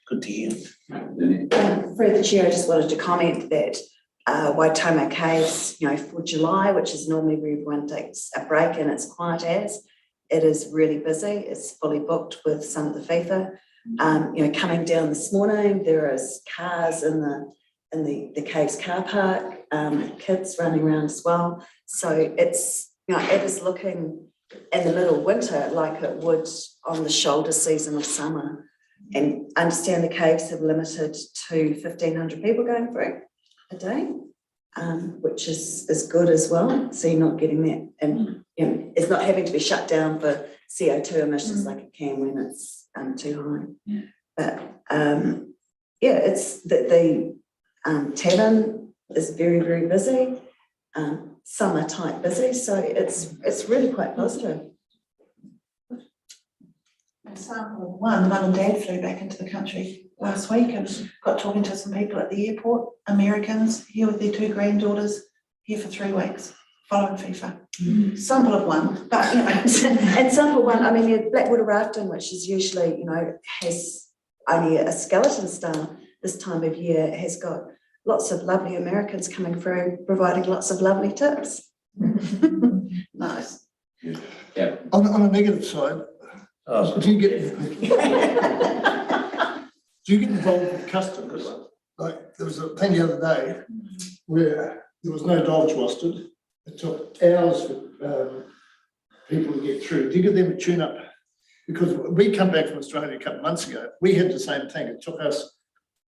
Good to hear. Through the chair, I just wanted to comment that Waitomo Caves, for July, which is normally where everyone takes a break and it's quiet as, it is really busy. It's fully booked with some of the FIFA. Coming down this morning, there is cars in the Caves car park, kids running around as well. So it's, it is looking in the middle of winter like it would on the shoulder season of summer. And understand the caves have limited to 1,500 people going through a day, which is good as well. So you're not getting that, and it's not having to be shut down for CO2 emissions like it can when it's too high. But it's the tavern is very, very busy. Summer type busy, so it's really quite positive. Example of one, mum and dad flew back into the country last week and got talking to some people at the airport, Americans here with their 2 granddaughters, here for 3 weeks following FIFA. Sample of one, but And sample one, I mean, Blackwater rafting, which is usually, has only a skeleton staff this time of year, has got lots of lovely Americans coming through, providing lots of lovely tips. Nice. On the negative side, do you get involved with customers? Like, there was a thing the other day where there was no dogs rostered. It took hours for people to get through. Do you give them a tune-up? Because we come back from Australia a couple of months ago, we had the same thing. It took us,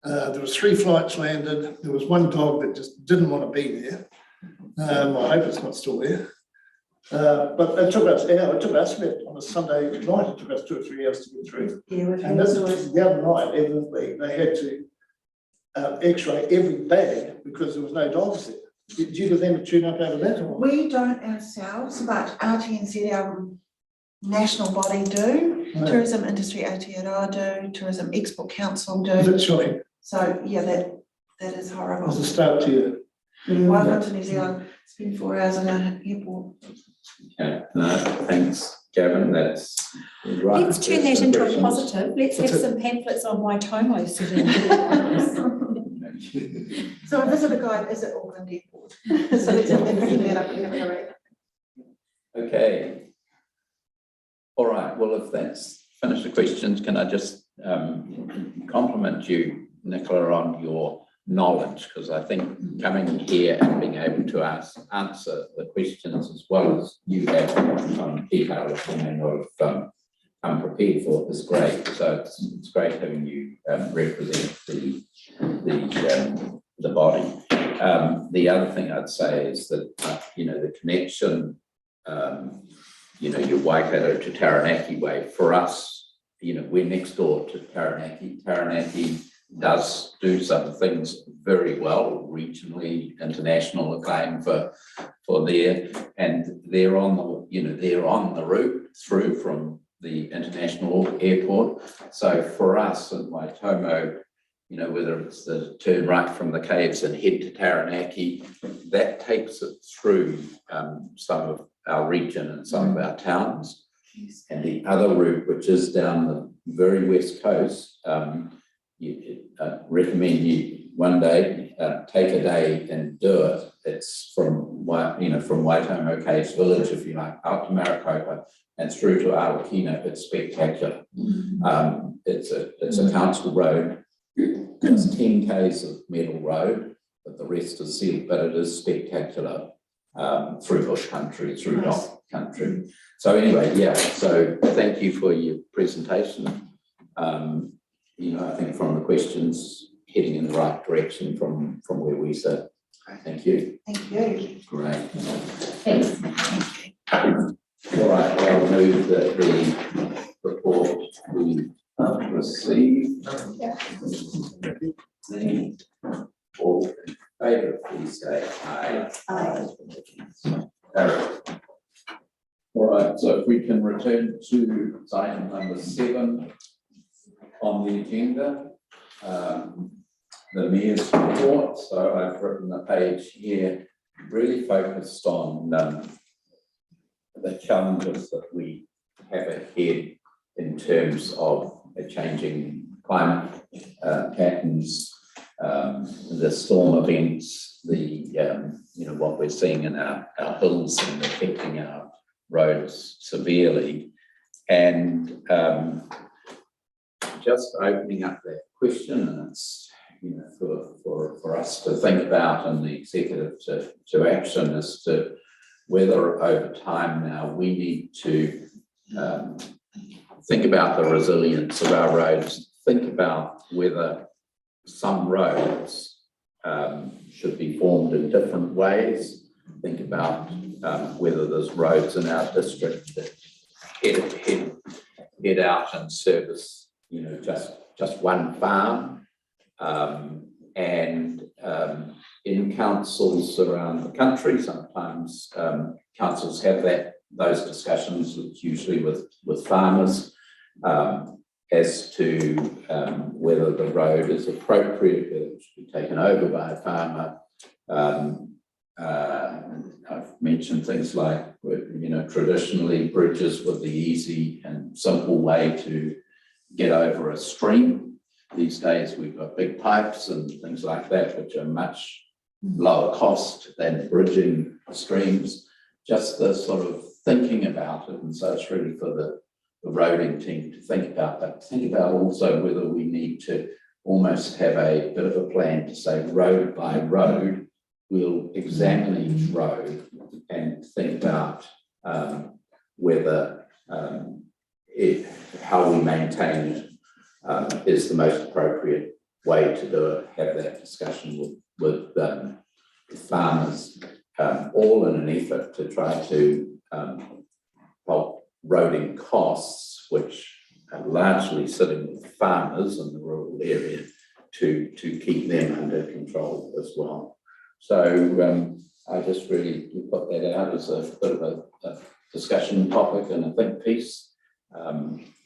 there was 3 flights landed. There was one dog that just didn't want to be there. I hope it's not still there. But it took us on a Sunday night, it took us 2 or 3 hours to get through. And this was the other night, evidently, they had to x-ray every bag because there was no dogs there. Did you give them a tune-up over that? Or? We don't ourselves, but RTNZ, our national body, do. No. Tourism Industry Aotearoa do, Tourism Export Council Is do. it shocking? So, yeah, that is horrible. As a start to you. Welcome to New Zealand. Spend 4 hours in an airport. Okay, no, thanks, Gavin, that's right. Let's turn that into a Questions? positive. Let's have some pamphlets on Waitomo sitting. So a visitor guide is at Auckland Airport. So let's have them bring that up and have a read. Okay. All right, well, if that's finished the questions, can I just compliment you, Nicola, on your knowledge, because I think coming here and being able to answer the questions as well as you have detailed opinion of unprepared for is great. So it's great having you represent the body. The other thing I'd say is that the connection, your Waikato to Taranaki way for us, we're next door to Taranaki. Taranaki does do some things very well, regionally, international acclaim for there, and they're on the route through from the international airport. So for us in Waitomo, whether it's the turn right from the caves and head to Taranaki, that takes it through some of our region and some of our towns. And the other route, which is down the very west coast, recommend you one day take a day and do it. It's from Waitomo Caves Village, if you like, out to Maricopa and through to Awakina. It's spectacular. It's a council road. It's 10 k's of metal road, but the rest is sealed. But it is spectacular through bush country, through dock country. So anyway, yeah. So thank you for your presentation. I think from the questions heading in the right direction from where we sit. Thank you. Thank you. Great. Thanks. All right, well, I'll move that the report we received. All in favour, please say aye. Aye. All right, so if we can return to item number 7 on the agenda, the Mayor's report. So I've written a page here really focused on the challenges that we have ahead in terms of changing climate patterns, the storm events, what we're seeing in our hills and affecting our roads severely, and just opening up that question, and it's for us to think about and the executive to action as to whether over time now we need to think about the resilience of our roads, think about whether some roads should be formed in different ways, think about whether there's roads in our district that head out and service just one farm, and in councils around the country, sometimes councils have those discussions, usually with farmers, as to whether the road is appropriate, whether it should be taken over by a farmer. I've mentioned things like, traditionally bridges were the easy and simple way to get over a stream. these days we've got big pipes and things like that, which are much lower cost than bridging streams. Just the sort of thinking about it, and so it's really for the roading team to think about that. Think about also whether we need to almost have a bit of a plan to say road by road, we'll examine each road and think about whether how we maintain it is the most appropriate way to do it. Have that discussion with farmers, all in an effort to try to help roading costs, which are largely sitting with farmers in the rural area, to keep them under control as well. So I just really put that out as a bit of a discussion topic and a think piece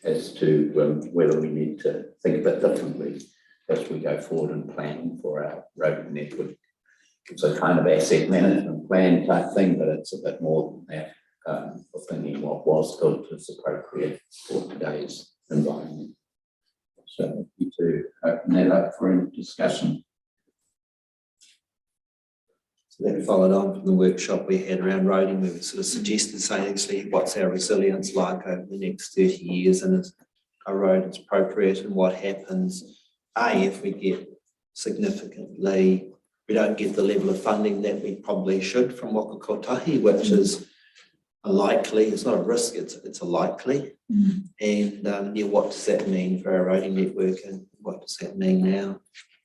as to whether we need to think a bit differently as we go forward and plan for our road network. It's a kind of asset management plan type thing, but it's a bit more than that. For thinking what was built is appropriate for today's environment. So you to open that up for any discussion. So that followed on from the workshop we had around roading, where we sort of suggested saying, actually, what's our resilience like over the next 30 years, and is a road is appropriate, and what happens, if we get significantly, we don't get the level of funding that we probably should from Waka Kotahi, which is a likely, it's not a risk, it's a likely. And yeah, what does that mean for our roading network, and what does that mean now?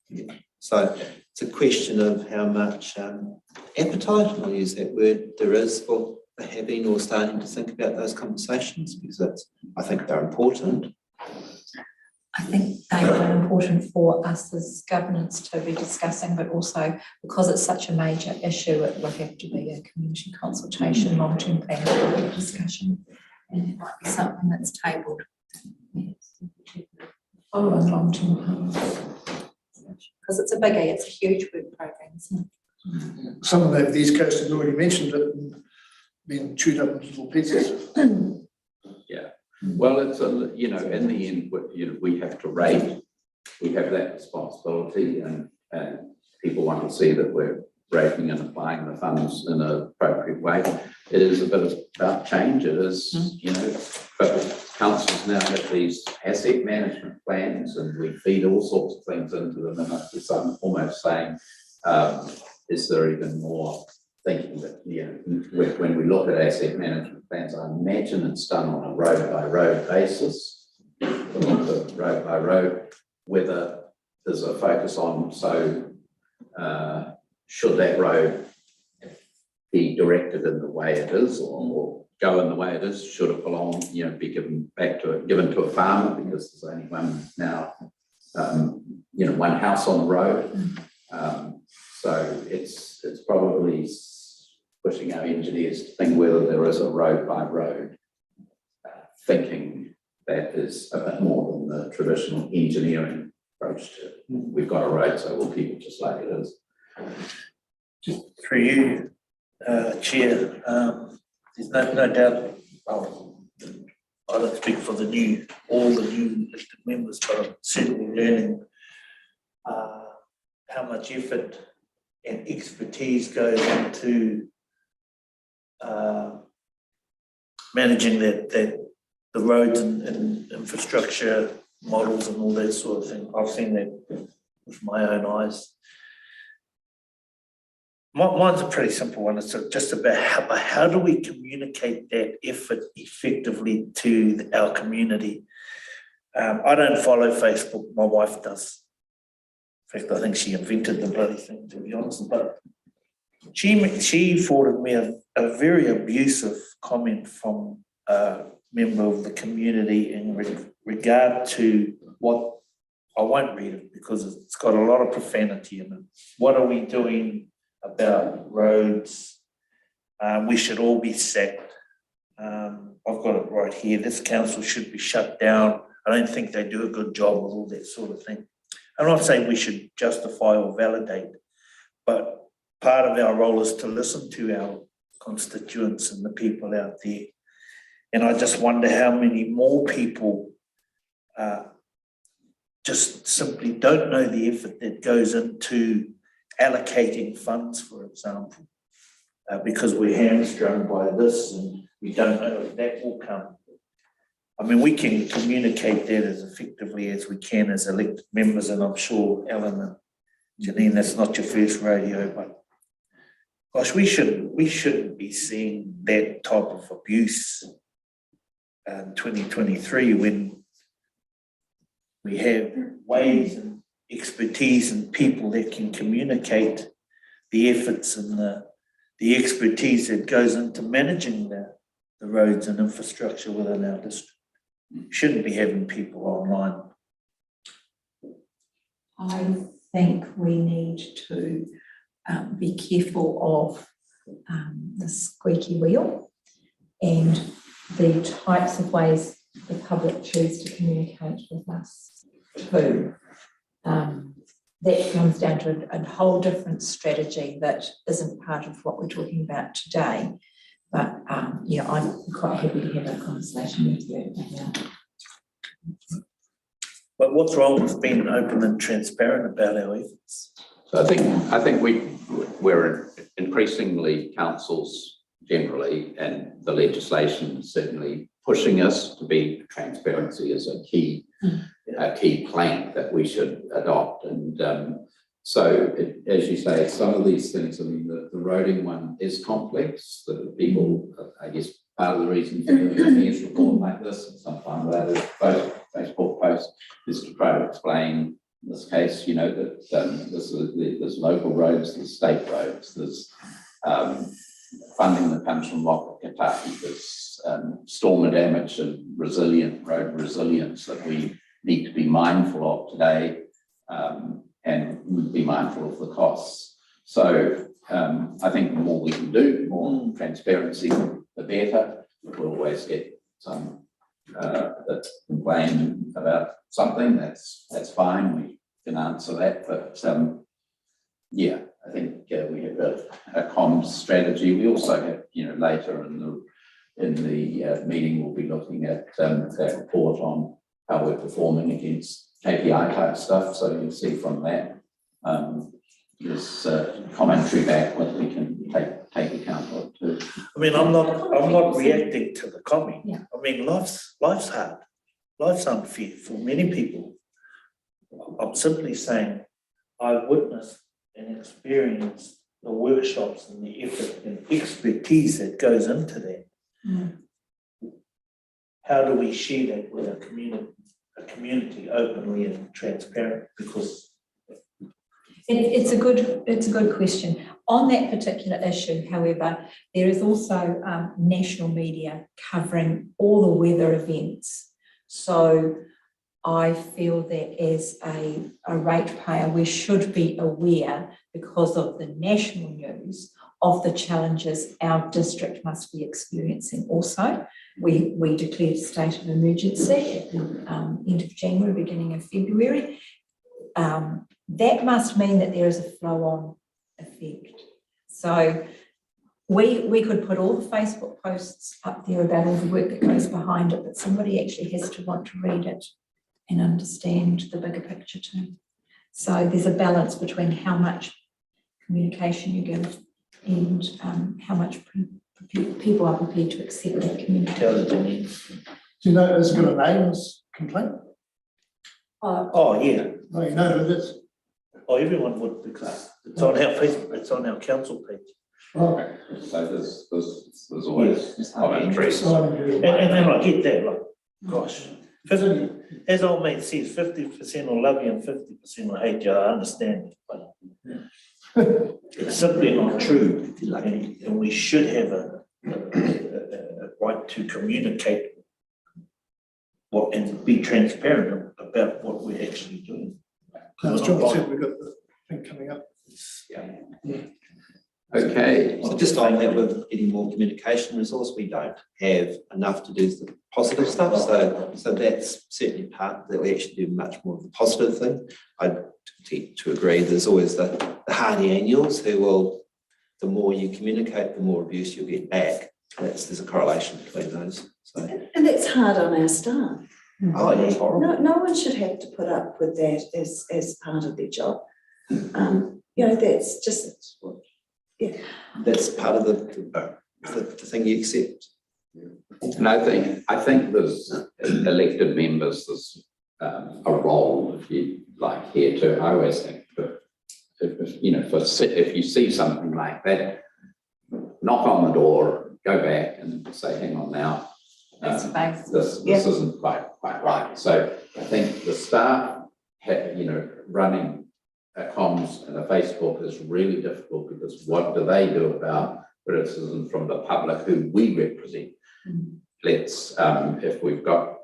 Yeah. So it's a question of how much appetite, I'll use that word, there is for having or starting to think about those conversations, because I think they're important. I think they are important for us as governance to be discussing, but also because it's such a major issue, it will have to be a community consultation, long-term plan discussion, and it might be something that's tabled. Following long-term plan. Because it's a biggie, it's a huge work program, isn't it? Some of the East Coast have already mentioned it and been chewed up into little pieces. Yeah, well, it's a, you know, in the end, we have to rate, we have that responsibility, and people want to see that we're rating and applying the funds in an appropriate way. It is a bit about change, it is, you know, but councils now have these asset management plans, and we feed all sorts of things into them, and I'm almost saying, is there even more thinking that, you know, when we look at asset management plans, I imagine it's done on a road by road basis, road by road, whether there's a focus on, so should that road be directed in the way it is, or go in the way it is, should it belong, you know, be given to a farmer, because there's only one now, you know, one house on the road. So it's probably pushing our engineers to think whether there is a road by road thinking that is a bit more than the traditional engineering approach to it. We've got a road, so we'll keep it just like it is. Just for you, Chair, there's no doubt, well, I don't speak for all the new elected members, but I'm certainly learning how much effort and expertise goes into managing the roads and infrastructure models and all that sort of thing. I've seen that with my own eyes. Mine's a pretty simple one. It's just about how do we communicate that effort effectively to our community. I don't follow Facebook. My wife does. In fact, I think she invented the bloody thing, to be honest. But she forwarded me a very abusive comment from a member of the community in regard to what, I won't read it because it's got a lot of profanity in it. What are we doing about roads? We should all be sacked. I've got it right here. This council should be shut down. I don't think they do a good job with all that sort of thing. I'm not saying we should justify or validate, but part of our role is to listen to our constituents and the people out there. And I just wonder how many more people just simply don't know the effort that goes into allocating funds, for example, because we're hamstrung by this and we don't know if that will come. I mean, we can communicate that as effectively as we can as elected members, and I'm sure, Ellen and Janine, that's not your first rodeo, but gosh, we shouldn't be seeing that type of abuse in 2023 when we have ways and expertise and people that can communicate the efforts and the expertise that goes into managing the roads and infrastructure within our district. Shouldn't be having people online. I think we need to be careful of the squeaky wheel and the types of ways the public choose to communicate with us too. That comes down to a whole different strategy that isn't part of what we're talking about today. But yeah, I'm quite happy to have a conversation with you about it. But what's wrong with being open and transparent about our efforts? So I think we're increasingly, councils generally, and the legislation certainly pushing us to be transparency is a key plank that we should adopt. And as you say, some of these things, I mean, the roading one is complex. The people, I guess, part of the reason for the news report like this, and sometimes that is Facebook post, is to try to explain, in this case, you know, that there's local roads, there's state roads, there's funding that comes from Rocket Kentucky, there's storm damage and road resilience that we need to be mindful of today, and be mindful of the costs. So I think the more we can do, the more transparency, the better. We'll always get some that complain about something. That's fine. We can answer that. But yeah, I think we have a comms strategy. We also have, you know, later in the meeting, we'll be looking at that report on how we're performing against KPI type stuff. So you'll see from that there's commentary back what we can take account of too. I mean, I'm not reacting to the comment. Yeah. I mean, life's hard. Life's unfair for many people. I'm simply saying I've witnessed and experienced the workshops and the effort and expertise that goes into that. Mm. How do we share that with a community openly and transparent? Because It's a good question. On that particular issue, however, there is also national media covering all the weather events. So I feel that as a ratepayer, we should be aware, because of the national news, of the challenges our district must be experiencing also. We declared a state of emergency at the end of January, beginning of February. That must mean that there is a flow-on effect. So we could put all the Facebook posts up there about all the work that goes behind it, but somebody actually has to want to read it and understand the bigger picture too. So there's a balance between how much communication you give and how much people are prepared to accept that communication. Do you know it's got a name, this complaint? oh yeah, Oh, you know who it is? oh everyone would, because it's on our Facebook, it's on our council page. Oh. So there's always commentary. And I get that, like, gosh, 50, as old mate says, 50% will love you and 50% will hate you. I understand it, but it's simply not true. And we should have a right to communicate what and be transparent about what we're actually doing. As John said, we've got the thing coming up. Okay. So just on that, with getting more communication resource, we don't have enough to do the positive stuff. So that's certainly part that we actually do much more of the positive thing. I tend to agree. There's always the hardy annuals who will, the more you communicate, the more abuse you'll get back. There's a correlation between those. So And that's hard on our staff. Oh, yeah, it's horrible. No one should have to put up with that as part of their job. You know, that's just, That's part of the thing you accept. And I think there's elected members, there's a role, if you like, here too. I always think, but if you know, if you see something like that, knock on the door, go back and say, hang on now. This isn't quite right. So I think the staff, running a comms and a Facebook is really difficult, because what do they do about criticism from the public who we represent? Let's, if we've got,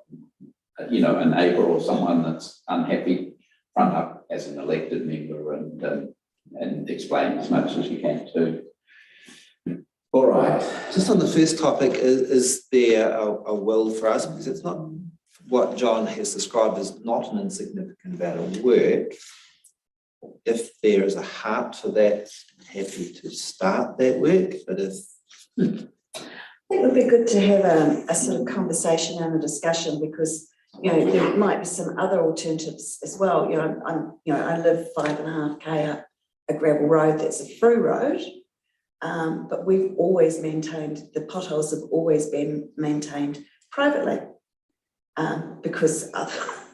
a neighbour or someone that's unhappy, front up as an elected member and explain as much as you can too. All right. Just on the first topic, is there a will for us? Because it's not what John has described as not an insignificant amount of work. If there is a heart for that, happy to start that work, but if... I think it would be good to have a sort of conversation and a discussion, because, there might be some other alternatives as well. I live 5.5 km up a gravel road that's a through road. But we've always maintained, the potholes have always been maintained privately, because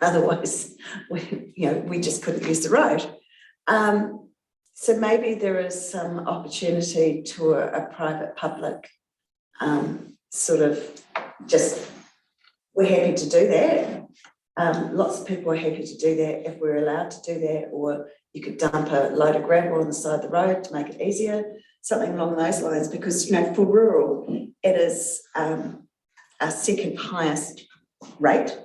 otherwise we just couldn't use the road. So maybe there is some opportunity to a private public we're happy to do that. Lots of people are happy to do that if we're allowed to do that, or you could dump a load of gravel on the side of the road to make it easier. Something along those lines, because, for rural, it is our second highest rate.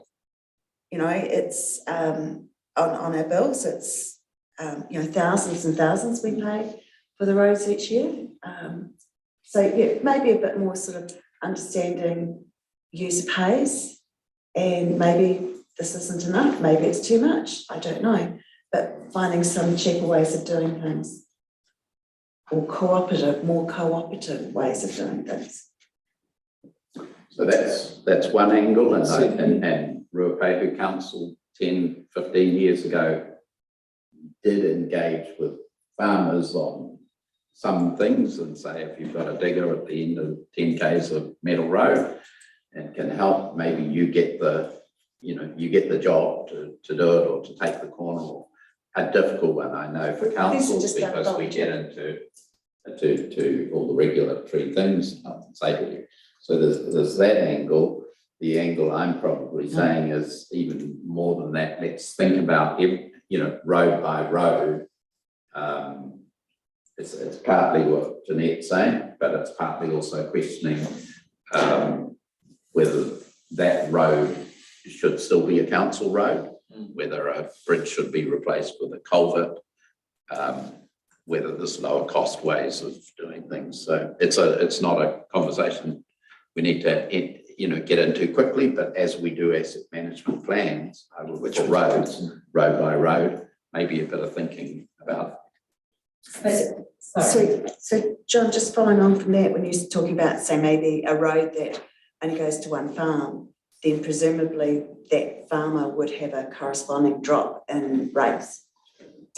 It's on our bills, it's, thousands and thousands we pay for the roads each year. Maybe a bit more sort of understanding user pays, and maybe this isn't enough, maybe it's too much, I don't know, but finding some cheaper ways of doing things. Or more cooperative ways of doing things. So that's one angle, and Ruapehu Council 10, 15 years ago did engage with farmers on some things, and say, if you've got a digger at the end of 10 k's of metal road and can help, maybe you get the job to do it, or to take the corner, or a difficult one, I know, for councils, because we get into to all the regulatory things, safety. So there's that angle. The angle I'm probably saying is even more than that. Let's think about road by road. It's partly what Jeanette's saying, but it's partly also questioning whether that road should still be a council road, whether a bridge should be replaced with a culvert, whether there's lower cost ways of doing things. So it's not a conversation we need to get into quickly, but as we do asset management plans, which are roads, road by road, maybe a bit of thinking about. So John, just following on from that, when you're talking about, say, maybe a road that only goes to one farm, then presumably that farmer would have a corresponding drop in rates,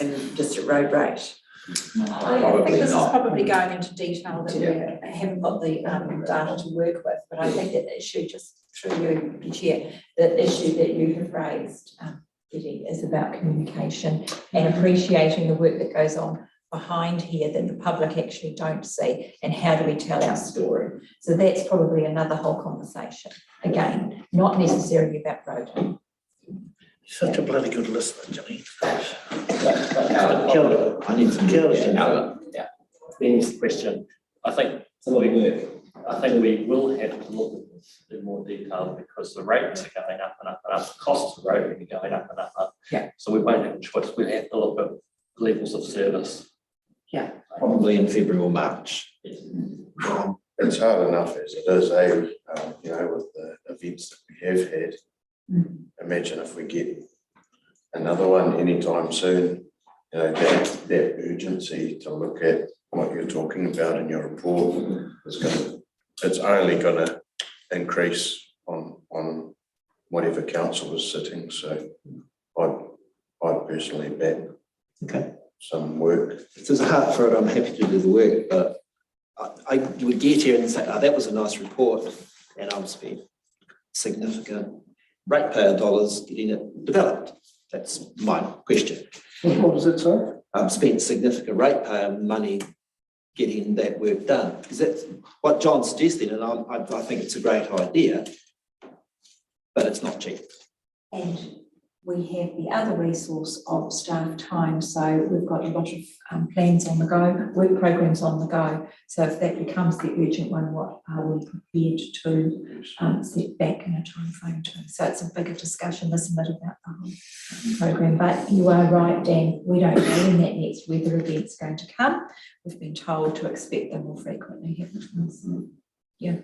in district road rate. I think this is probably going into detail that we haven't got the data to work with, but I think that the issue, just through you, Chair, the issue that you have raised, Betty, is about communication and appreciating the work that goes on behind here that the public actually don't see, and how do we tell our story. So that's probably another whole conversation. Again, not necessarily about road. Such a bloody good listener, Johnny. Kelly, I need some Kelly. Yeah. Benny's question. I think we will have to look at this in more detail, because the rates are going up and up and up. The costs of road are going up and up and up. Yeah. So we won't have a choice. We have to look at levels of service. Yeah. Probably in February or March. It's hard enough as it is, with the events that we have had. Imagine if we get another one anytime soon, that urgency to look at what you're talking about in your report it's only gonna increase on whatever council is sitting, so I personally back Okay. some work. If there's a heart for it, I'm happy to do the work, but I would get here and say, oh, that was a nice report, and I've spent significant ratepayer dollars getting it developed. That's my question. What was it, sorry? I've spent significant ratepayer money getting that work done, because that's what John's suggesting, and I think it's a great idea, but it's not cheap. And we have the other resource of staff time, so we've got a lot of plans on the go, work programs on the go. So if that becomes the urgent one, what are we prepared to set back in a time frame to? So it's a bigger discussion, isn't it, about the whole program? But you are right, Dan, we don't know when that next weather event's going to come. We've been told to expect them more frequently happen. So, yeah.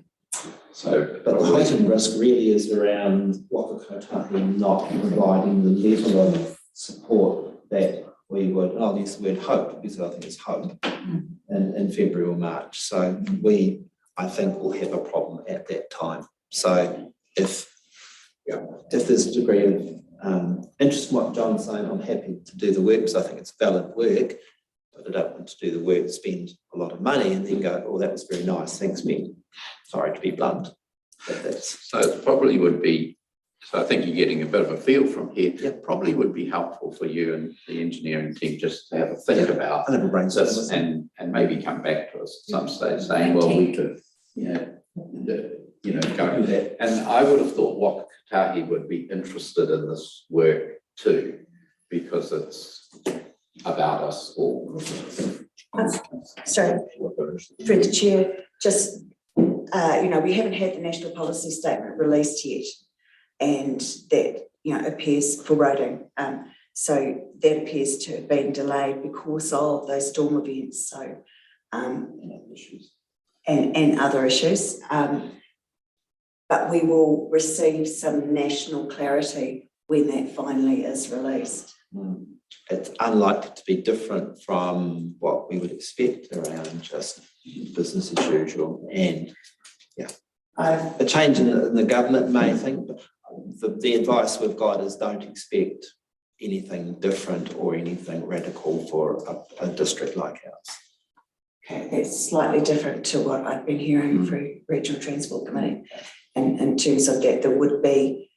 So, But the heightened risk really is around Waka Kotahi not providing the level of support that we would, I'll use the word hope, because I think it's hope, in February or March. So I think we'll have a problem at that time. So if there's a degree of interest in what John's saying, I'm happy to do the work, because I think it's valid work, but I don't want to do the work, spend a lot of money and then go, oh, that was very nice, thanks, me. Sorry to be blunt. But that's, so it probably would be, so I think you're getting a bit of a feel from here. Yeah. Probably would be helpful for you and the engineering team just to have a think about I have a brainstorm this with them. and maybe come back to us at some stage saying, well, we could, go with that. And I would have thought Waka Kotahi would be interested in this work too, because it's about us all. Sorry, through the chair, just, we haven't had the national policy statement released yet. And that, appears for roading. So that appears to have been delayed because of those storm events. So, and other issues. But we will receive some national clarity when that finally is released. It's unlikely to be different from what we would expect around just business as usual. And a change in the government may think, but the advice we've got is don't expect anything different or anything radical for a district like ours. Okay, that's slightly different to what I've been hearing through Regional Transport Committee. And in terms of that, there would be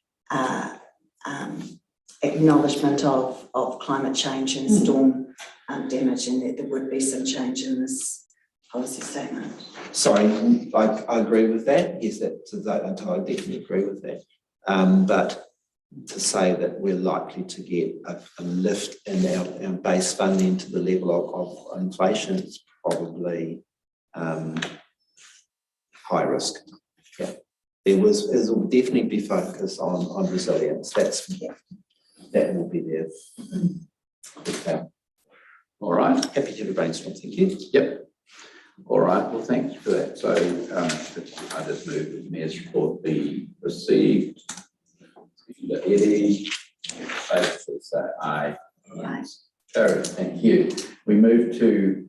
acknowledgement of climate change and storm damage, and that there would be some change in this policy statement. Sorry, I agree with that. Yes, I definitely agree with that. But to say that we're likely to get a lift in our base funding to the level of inflation is probably high risk. Yeah, there will definitely be focus on resilience. That will be there. Okay. All right. Happy to have a brainstorm. Thank you. Yep. All right. Well, thank you for that. So I just move the Mayor's report be received. Eddie, say aye. Aye. Carried. Thank you. We move to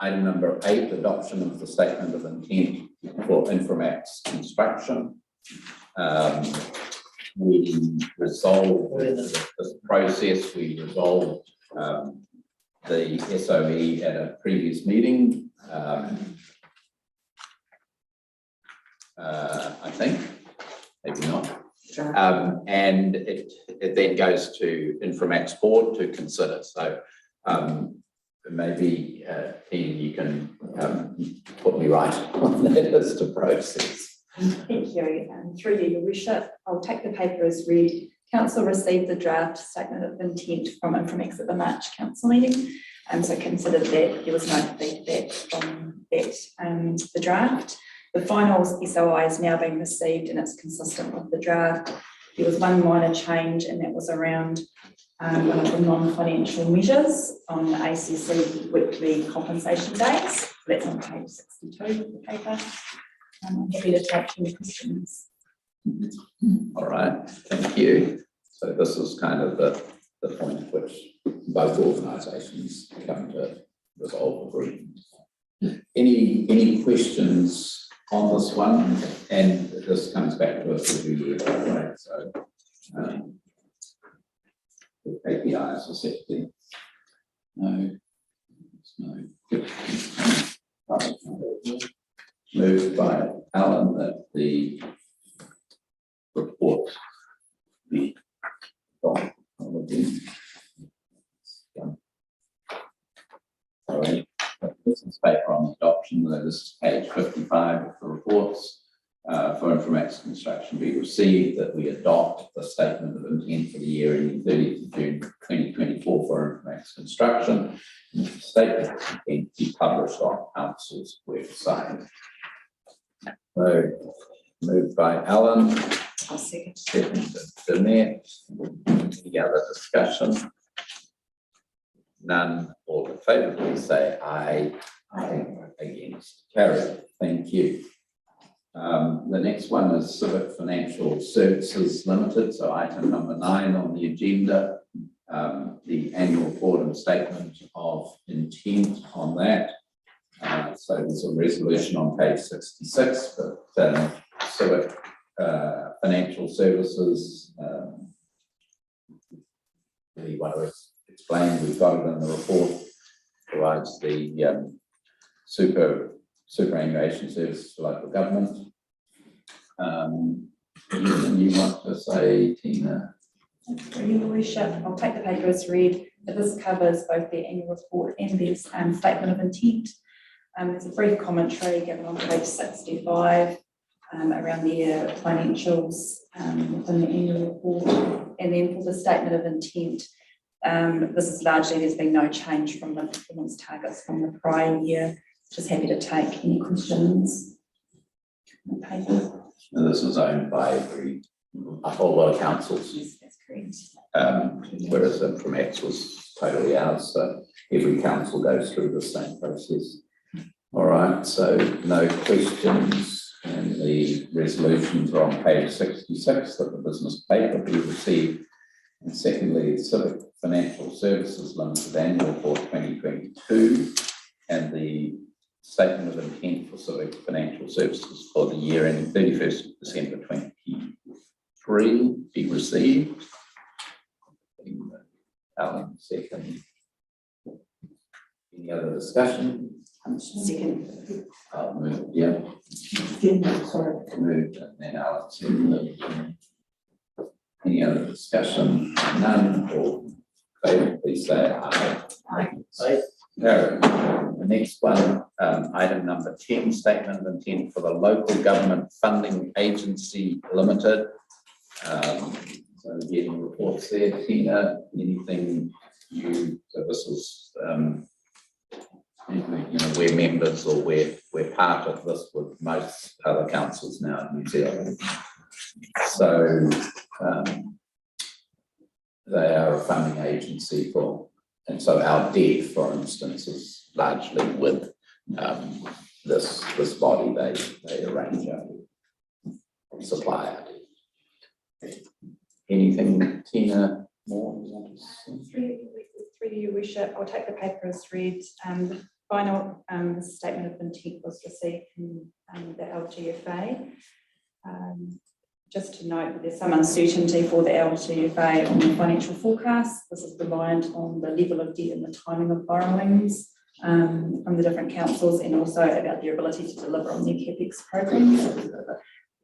item number 8, adoption of the statement of intent for Inframax construction. We resolved this process. We resolved the SOE at a previous meeting. I think, maybe not. And it then goes to Inframax board to consider. So maybe Ian, you can put me right on that as to process. Thank you. Through you, Your Worship, I'll take the paper as read. Council received the draft statement of intent from Inframax at the March council meeting. So considered that there was no feedback from that, the draft. The final SOI is now being received and it's consistent with the draft. There was one minor change, and that was around one of the non-financial measures on the ACC weekly compensation days. That's on page 62 of the paper. I'm happy to take any questions. All right, thank you. So this is kind of the point at which both organisations come to resolve agreement. Any questions on this one, and this comes back to us every year, right? So the KPIs are set there. No. Moved by Alan that the report be on the sorry, business paper on adoption, this is page 55 of the reports. For Informatics Construction be received that we adopt the statement of intent for the year ending 30th of June 2024 for Informatics Construction. The statement of intent be published on Council's website. So moved by Alan. I'll second. Seconded Danette. Any other discussion? None. All in favour, please say aye. Aye. Against, carried. Thank you. The next one is Civic Financial Services Limited, so item number 9 on the agenda. The annual report and statement of intent on that. So there's a resolution on page 66, but Civic Financial Services, really want to explain, we've got it in the report, provides the superannuation services for local government. You want to say, Tina? Your Worship, I'll take the paper as read, but this covers both the annual report and their statement of intent. There's a brief commentary given on page 65 around their financials within the annual report, and then for the statement of intent, this is largely, there's been no change from the performance targets from the prior year. Just happy to take any questions on the paper. And this is owned by a whole lot of councils. Yes, that's correct. Whereas Informatics was totally ours, so every council goes through the same process. All right, so no questions, and the resolutions are on page 66 that the business paper be received. And secondly, Civic Financial Services Limited Annual Report 2022 and the statement of intent for Civic Financial Services for the year ending 31st of December 2023 be received. Alan, second. Any other discussion? Second. I'll move, yeah. Sorry. Moved, and then Alan seconded. Any other discussion? None. All favour, please say aye. Aye. Aye. Carried. The next one, item number 10, statement of intent for the Local Government Funding Agency Limited. So getting reports there, Tina, anything you, so this is, we're members or we're part of this with most other councils now in New Zealand. So they are a funding agency for, and so our debt, for instance, is largely with this body. They arrange our supplier. Anything, Tina, more? Through your Worship, I'll take the paper as read. The final statement of intent was received from the LGFA. Just to note that there's some uncertainty for the LGFA on the financial forecast. This is reliant on the level of debt and the timing of borrowings from the different councils, and also about their ability to deliver on their CapEx programs.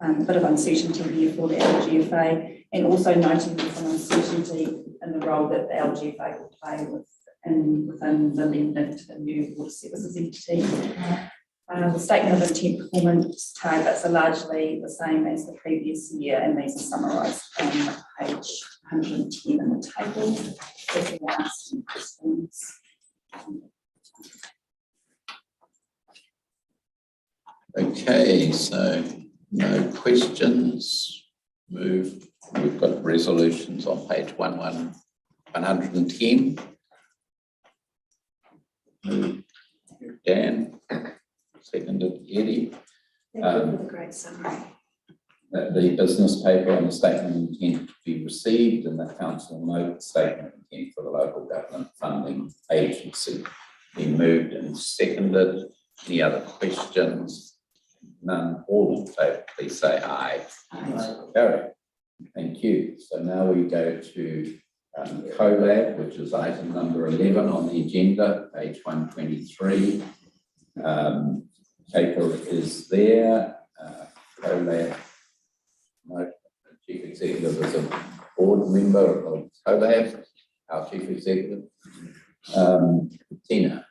A bit of uncertainty here for the LGFA, and also noting there's some uncertainty in the role that the LGFA will play within the lending to the new water services entity. The statement of intent performance targets are largely the same as the previous year, and these are summarised on page 110 in the table. If you want to ask some questions. Okay, so no questions. Moved. We've got resolutions on page 110. Moved. Dan. Seconded, Eddie. Thank you for the great summary. The business paper and the statement of intent to be received, and the council note statement of intent for the Local Government Funding Agency. Been moved and seconded. Any other questions? None, all in favour, please say aye. Carried. Thank you. So now we go to CoLab, which is item number 11 on the agenda, page 123. Paper is there. CoLab. No, Chief Executive is a board member of CoLab, our Chief Executive. Tina.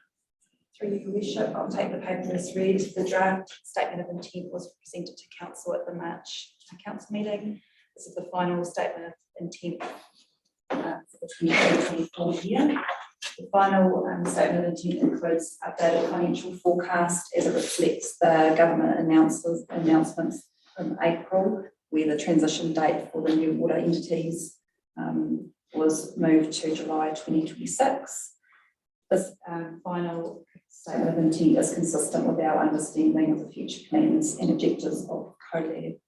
Through your worship, I'll take the paper as read. The draft statement of intent was presented to council at the March council meeting. This is the final statement of intent for the 2024 year. The final statement of intent includes updated financial forecast as it reflects the government announcements from April, where the transition date for the new water entities was moved to July 2026. This final statement of intent is consistent with our understanding of the future plans and objectives of CoLab.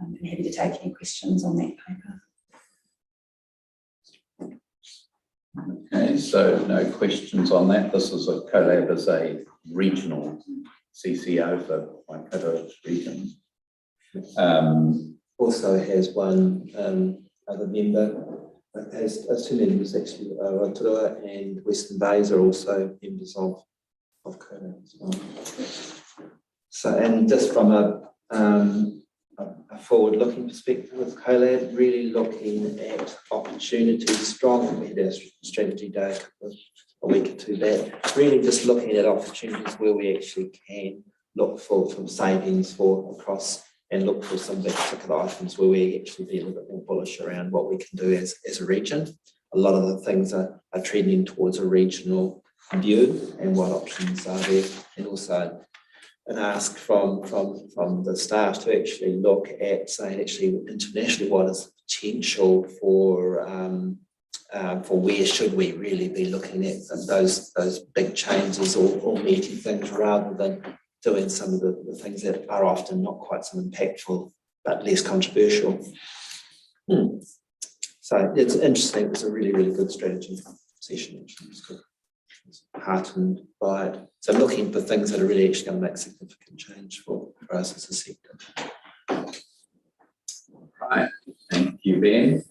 I'm happy to take any questions on that paper. Okay, so no questions on that. This is a CoLab as a regional CCO for Waikato region. Also has one other member, has two members actually, Rotorua and Western Bays are also members of CoLab as well. So, and just from a forward-looking perspective with CoLab, really looking at opportunities, strong. We had our strategy day a week or two back, really just looking at opportunities where we actually can look for from savings for across and look for some particular items where we actually be a little bit more bullish around what we can do as a region. A lot of the things are trending towards a regional view and what options are there, and also an ask from the staff to actually look at saying actually internationally what is the potential for where should we really be looking at those big changes or meaty things rather than doing some of the things that are often not quite so impactful but less controversial. So it's interesting. It's a really, really good strategy session. It's good. Heartened by it. So looking for things that are really actually going to make significant change for us as a sector. Right, thank you, Ben.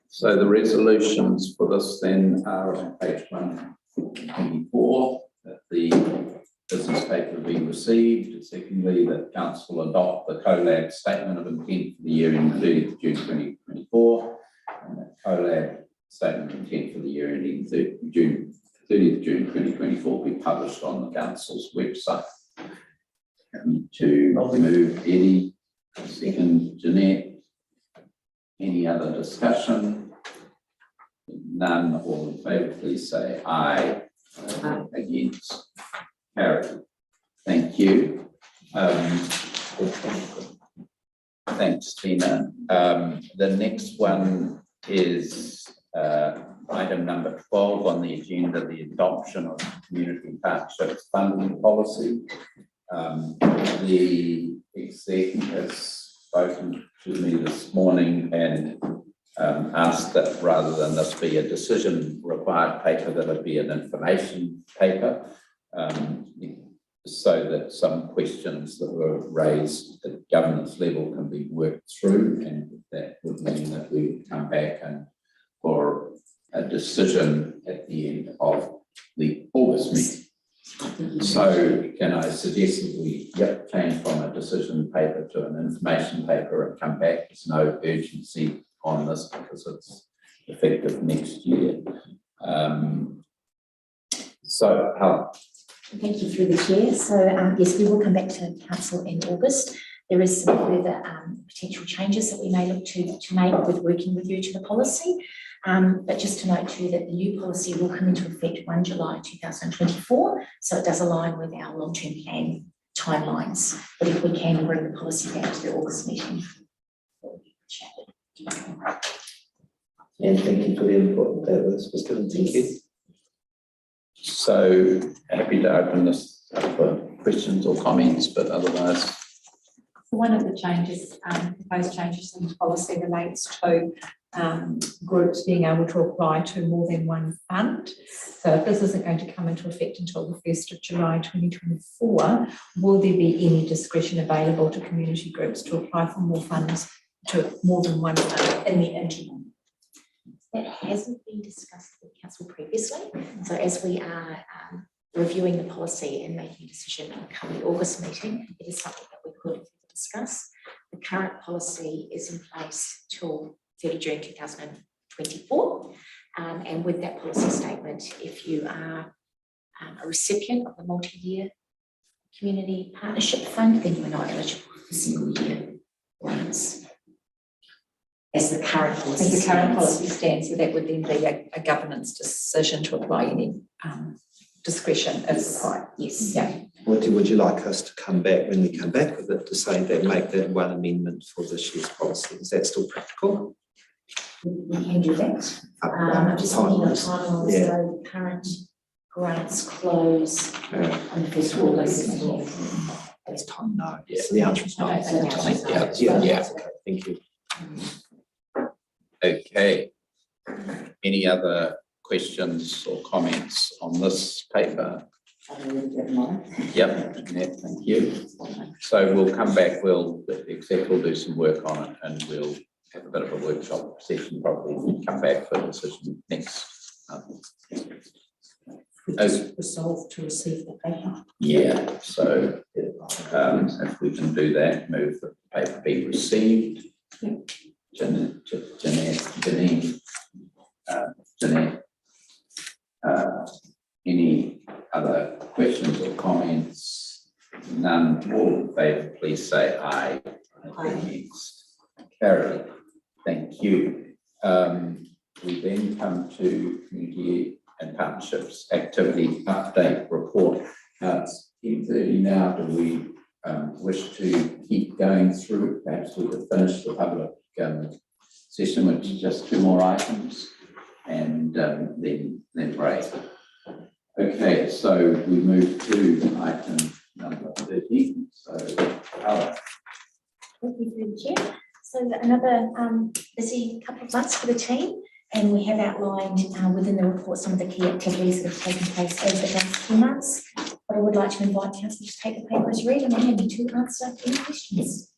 So the resolutions for this then are on page 124, that the business paper be received. Secondly, that council adopt the CoLab statement of intent for the year ending 30th June 2024, and that CoLab statement of intent for the year ending 30th June 2024 be published on the council's website. To move Eddie, second Jeanette. Any other discussion? None, all in favour, please say aye. Against? Carried. Thank you. Thanks, Tina. The next one is item number 12 on the agenda, the adoption of community partnerships funding policy. The exec has spoken to me this morning and asked that rather than this be a decision required paper, that it be an information paper, so that some questions that were raised at governance level can be worked through, and that would mean that we would come back and for a decision at the end of the August meeting. So can I suggest that we change from a decision paper to an information paper and come back? There's no urgency on this because it's effective next year. So Helen. Thank you through the chair. So yes, we will come back to council in August. There is some further potential changes that we may look to make with working with you to the policy. But just to note too that the new policy will come into effect 1 July 2024, so it does align with our long-term plan timelines. But if we can bring the policy back to the August meeting. And thank you for the input that was given. Thank you. So happy to open this up for questions or comments, but otherwise. One of the changes, proposed changes in the policy relates to groups being able to apply to more than one fund. So if this isn't going to come into effect until the 1st of July 2024, will there be any discretion available to community groups to apply for more funds, to more than one fund in the interim? That hasn't been discussed with council previously. So as we are reviewing the policy and making a decision come the August meeting, it is something that we could discuss. The current policy is in place till 30 June 2024. And with that policy statement, if you are a recipient of the multi-year community partnership fund, then you are not eligible for single year grants. As the current policy As the current stands. policy stands, so that would then be a governance decision to apply any discretion if required. Yes. Yeah. Would you like us to come back when we come back with it to say that make that one amendment for this year's policy? Is that still practical? We can do that. I'm just thinking of timelines, Yeah. so current grants close on the 1st of August. That's time, no. So the answer is no. I don't think that's- Yeah. Okay, thank you. Okay. Any other questions or comments on this paper? Yep, Jeanette, thank you. So we'll come back, the exec will do some work on it and we'll have a bit of a workshop session probably and come back for a decision next month. Resolve to receive the paper. Yeah, so if we can do that, move the paper be received. Jeanette, any other questions or comments? None, all in favour, please say aye. Against. Carried. Thank you. We then come to community and partnerships activity update report. It's 10:30 now. Do we wish to keep going through? Perhaps we could finish the public session with just 2 more items and then break. Okay, so we move to item number 13. So, Ella. Thank you through the chair. So another busy couple of months for the team, and we have outlined within the report some of the key activities that have taken place over the last 2 months. But I would like to invite council to take the paper as read and I'm happy to answer any questions.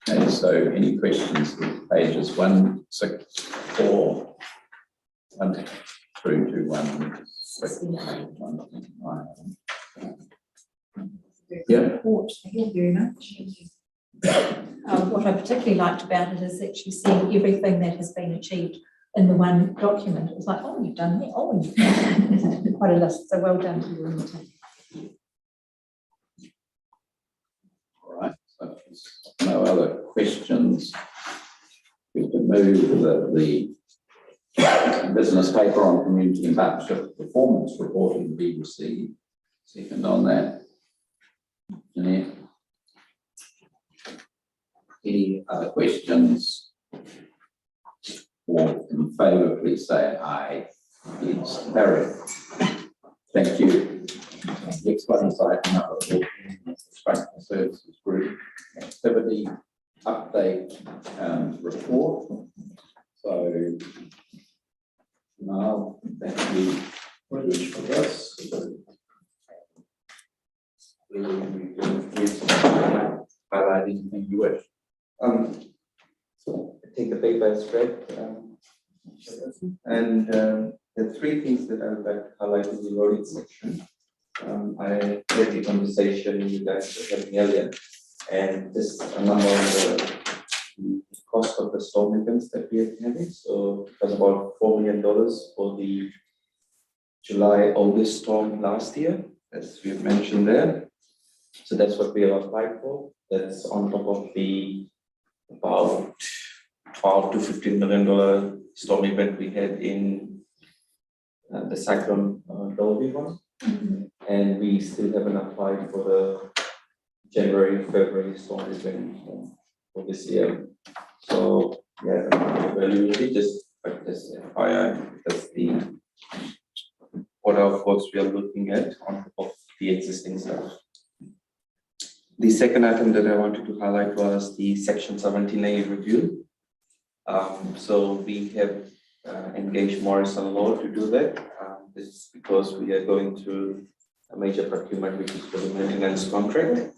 Okay, so any questions with pages 164, 1 through to 169. Yeah. Report. Thank you very much. What I particularly liked about it is actually seeing everything that has been achieved in the one document. It was like, oh, you've done that. Oh, you've done that. Quite a list. So well done to you and the team. All right, so if there's no other questions, we can move the business paper on community and partnership performance reporting be received. Second on that. Jeanette. Any other questions? All in favour, please say aye. It's carried. Thank you. Next one is item number 14, Instructional Services Group activity update report. So now thank you for this. Highlight anything you wish. So I take the paper as read. And there are 3 things that I would like to highlight in the loading section. I had the conversation you guys were having earlier, and this a number of the cost of the storm events that we are having. So it was about $4 million for the July-August storm last year, as we have mentioned there. So that's what we have applied for. That's on top of the about $12 to $15 million storm event we had in the cyclone Dolby one. And we still haven't applied for the January, February storm event for this year. So yeah, availability just FYI, that's the order of works we are looking at on top of the existing stuff. The second item that I wanted to highlight was the Section 17A review. So we have engaged Morrison Law to do that. This is because we are going through a major procurement, which is for the maintenance contract.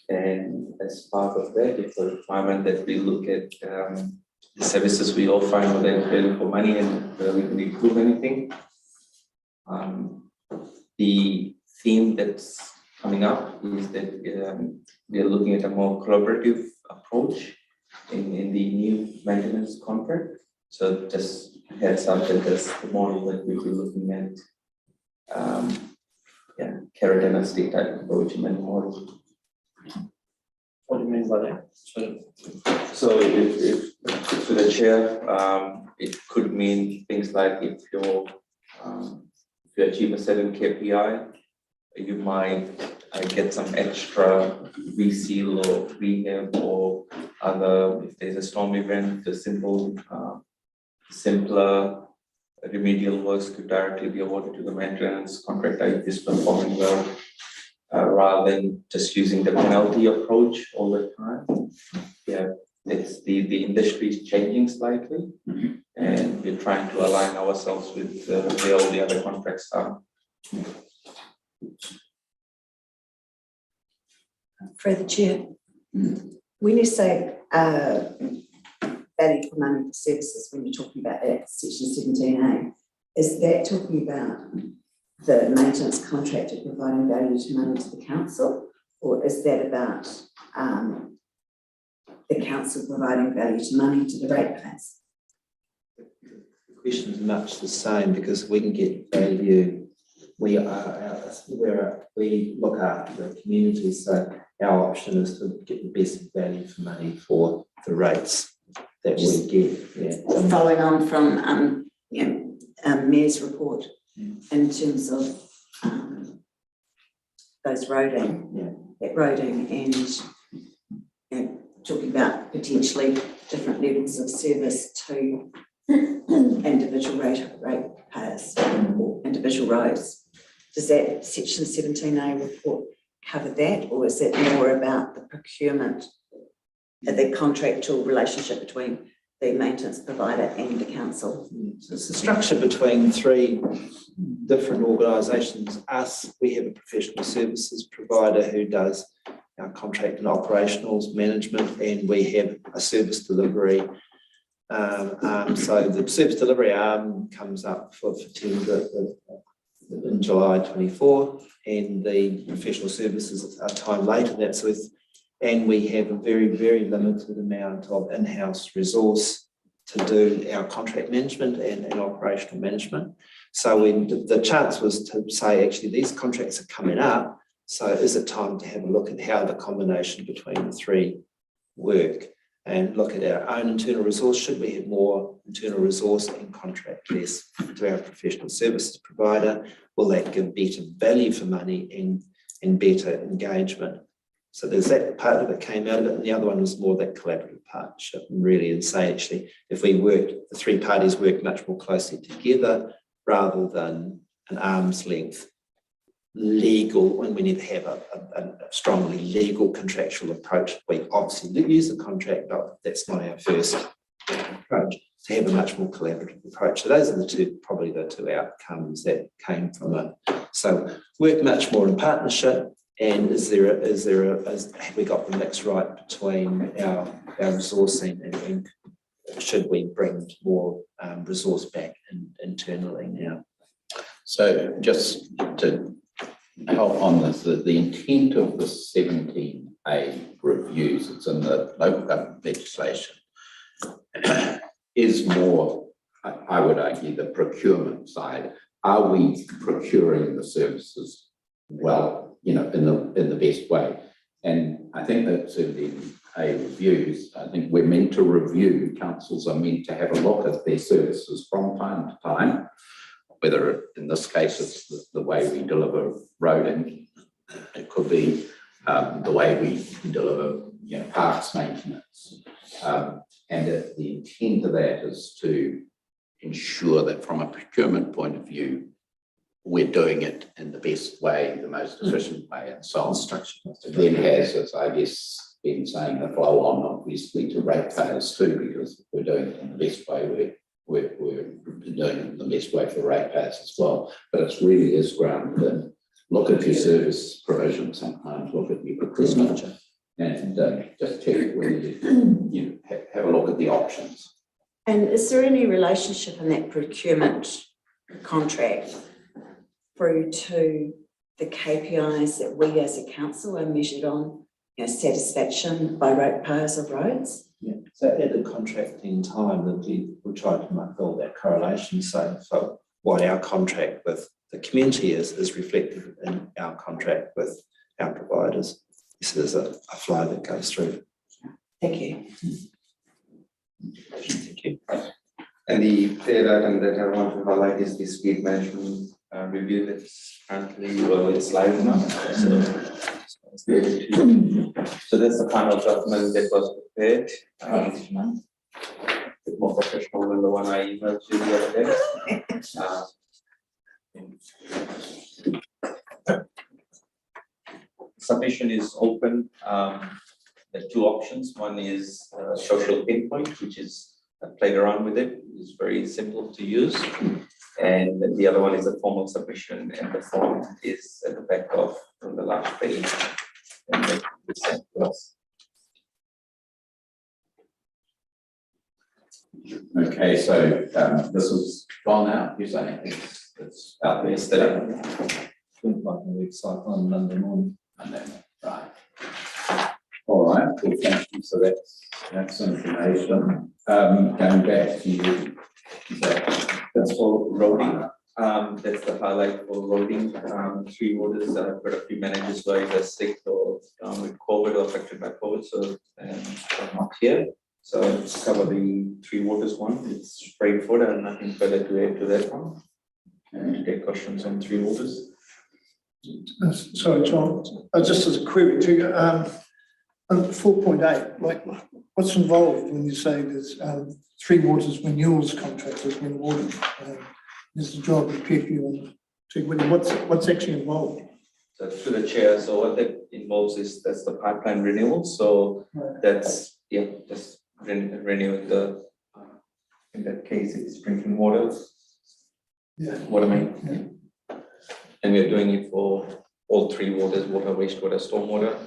And as part of that, it's a requirement that we look at the services we all find whether it's value for money and whether we can improve anything. The theme that's coming up is that we are looking at a more collaborative approach in the new maintenance contract. So just heads up that that's the model that we'll be looking at. Carrot and a stick type approach in many models. What do you mean by that? So if to the chair, it could mean things like if you achieve a certain KPI, you might get some extra reseal or rehab or other, if there's a storm event, the simpler remedial works could directly be awarded to the maintenance contractor if it's performing well, rather than just using the penalty approach all the time. Yeah, it's the industry is changing slightly, and we're trying to align ourselves with where all the other contracts are. Through the chair, when you say value for money for services, when you're talking about that section 17A, is that talking about the maintenance contractor providing value to money to the council, or is that about the council providing value to money to the ratepayers? The question is much the same because we can get value. We look after the community, so our option is to get the best value for money for the rates that we get. Yeah. Following on from Mayor's report in terms of those roading, that roading and talking about potentially different levels of service to individual ratepayers or individual roads. Does that section 17A report cover that, or is it more about the procurement, the contractual relationship between the maintenance provider and the council? So it's a structure between three different organisations. Us, we have a professional services provider who does our contract and operationals management, and we have a service delivery. So the service delivery arm comes up for tender in July 24, and the professional services are time later. That's with, and we have a very, very limited amount of in-house resource to do our contract management and operational management. So the chance was to say, actually, these contracts are coming up, so is it time to have a look at how the combination between the three work and look at our own internal resource? Should we have more internal resource and contract less to our professional services provider? Will that give better value for money and better engagement? So there's that part that came out of it, and the other one was more that collaborative partnership, and really and say, actually, if we worked, the three parties work much more closely together rather than an arm's length legal, when we need to have a strongly legal contractual approach. We obviously use the contract, but that's not our first approach, to have a much more collaborative approach. So those are probably the two outcomes that came from it. So work much more in partnership, and have we got the mix right between our resourcing and should we bring more resource back internally now? So just to help on this, the intent of the 17A reviews, it's in the local government legislation, is more, I would argue, the procurement side. Are we procuring the services well, in the best way? And I think that 17A reviews, I think we're meant to review, councils are meant to have a look at their services from time to time, whether in this case it's the way we deliver roading, it could be the way we deliver parks maintenance. And the intent of that is to ensure that from a procurement point of view, we're doing it in the best way, the most efficient way, and so on. Then has its, I guess, been saying the flow on obviously to ratepayers too, because we're doing it in the best way. We're doing it in the best way for ratepayers as well. But it really is grounded in look at your service provision sometimes, look at your procurement, and just check whether you have a look at the options. And is there any relationship in that procurement contract through to the KPIs that we as a council are measured on, satisfaction by ratepayers of roads? Yeah, so at the contracting time, that we will try to build that correlation. So what our contract with the community is reflected in our contract with our providers. So there's a flow that goes through. Thank you. Thank you. And the third item that I want to highlight is the speed management review that's currently, well, it's live now. So that's the final document that was prepared. A bit more professional than the one I emailed you the other day. Submission is open. There are two options. One is social pinpoint, which is played around with it. It's very simple to use. And the other one is a formal submission, and the form is at the back of the last page. And that is sent to us. Okay, so this is gone out, you're saying it's out there today? Like the website on Monday morning. Right. All right, well, thank you. So that's information. Going back to you. That's for roading. That's the highlight for roading. 3 waters. I've got a few managers who are either sick or down with COVID or affected by COVID, so they're not here. So I'll just cover the 3 waters one. It's straightforward and nothing further to add to that one. And get questions on 3 waters. Sorry, John, just as a query to you, 4.8, like what's involved when you say there's 3 waters renewals contract has been awarded? Is the job of PQ and what's actually involved? So through the chair, so what that involves is that's the pipeline renewal. So that's just renewing the in that case it's drinking water. Water main. And we're doing it for all 3 waters: water, wastewater, stormwater.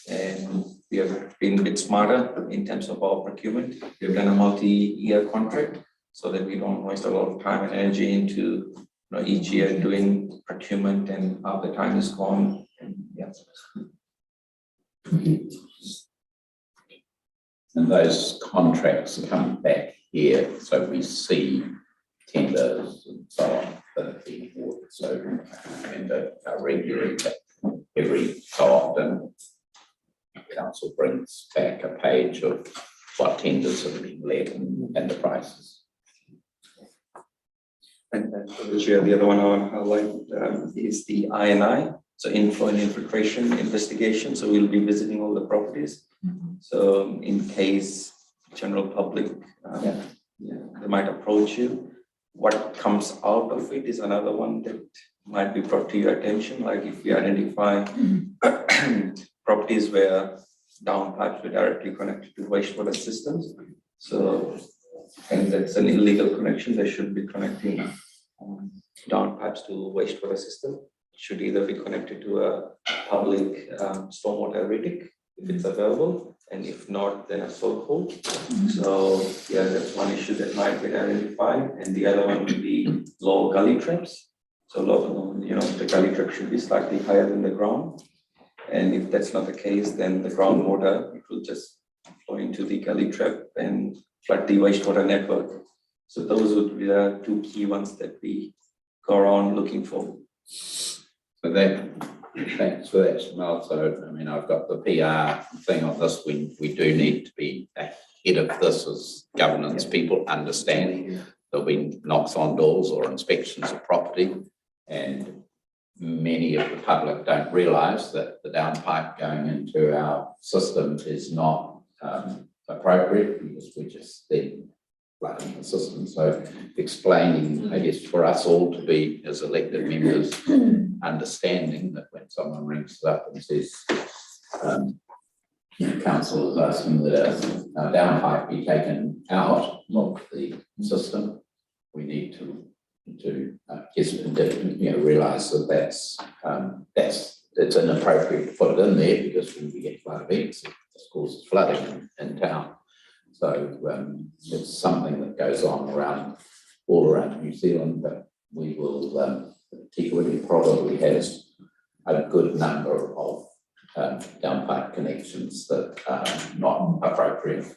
And we have been a bit smarter in terms of our procurement. We've done a multi-year contract so that we don't waste a lot of time and energy into each year doing procurement and half the time is gone. And, And those contracts come back here, so we see tenders and so on that are being awarded. So and regularly, every so often, council brings back a page of what tenders have been led and the prices. And the other one I want to highlight is the INI, so inflow and infiltration investigation. So we'll be visiting all the properties. So in case general public, they might approach you. What comes out of it is another one that might be brought to your attention. Like if you identify properties where downpipes were directly connected to wastewater systems. So, and that's an illegal connection. They should be connecting downpipes to wastewater system. It should either be connected to a public stormwater RITIC if it's available, and if not, then a soil hole. So yeah, that's one issue that might be identified, and the other one would be low gully traps. So low, the gully trap should be slightly higher than the ground, and if that's not the case, then the groundwater it will just flow into the gully trap and flood the wastewater network. So those would be the 2 key ones that we go around looking for. So thanks for that, Smell. So, I mean, I've got the PR thing on this. We do need to be ahead of this as governance people, understanding there'll be knocks on doors or inspections of property, and many of the public don't realise that the downpipe going into our system is not appropriate because we just then flooding the system. So explaining, I guess, for us all to be as elected members, understanding that when someone rings us up and says, council is asking that our downpipe be taken out of the system. We need to realise that it's inappropriate to put it in there because when we get flood events, it causes flooding in town. So it's something that goes on all around New Zealand, but we will, Te Kuiti probably has a good number of downpipe connections that are not appropriate.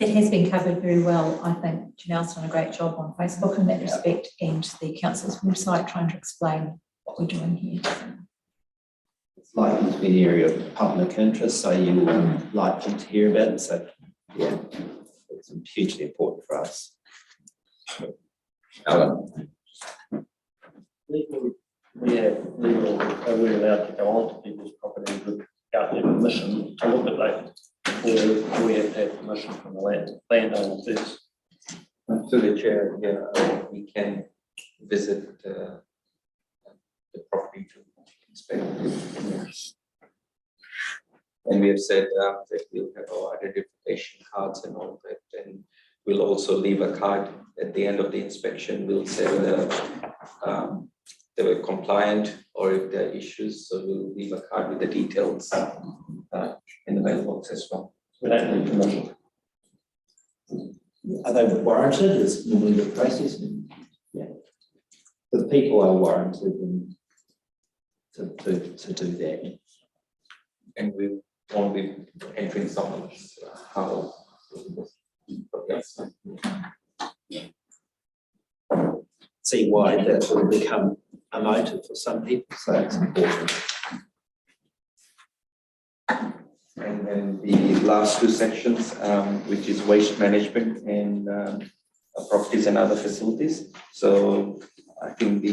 It has been covered very well. I think Janelle's done a great job on Facebook in that respect, and the council's website trying to explain what we're doing here. It's likely to be an area of public interest, so you will likely to hear about it. So, yeah, it's hugely important for us. Alan? Are we allowed to go onto people's property without their permission to look at that? Or we have to have permission from the landowner first? To the chair, yeah, we can visit the property to inspect it. And we have said that we'll have our identification cards and all that, and we'll also leave a card at the end of the inspection. We'll say whether they were compliant or if there are issues. So we'll leave a card with the details in the mailbox as well. We don't need permission. Are they warranted? Is normally the process? Yeah. The people are warranted to do that. And we won't be entering someone's house. Yes. See why that will become a motive for some people, so it's important. And then the last two sections, which is waste management and properties and other facilities. So I think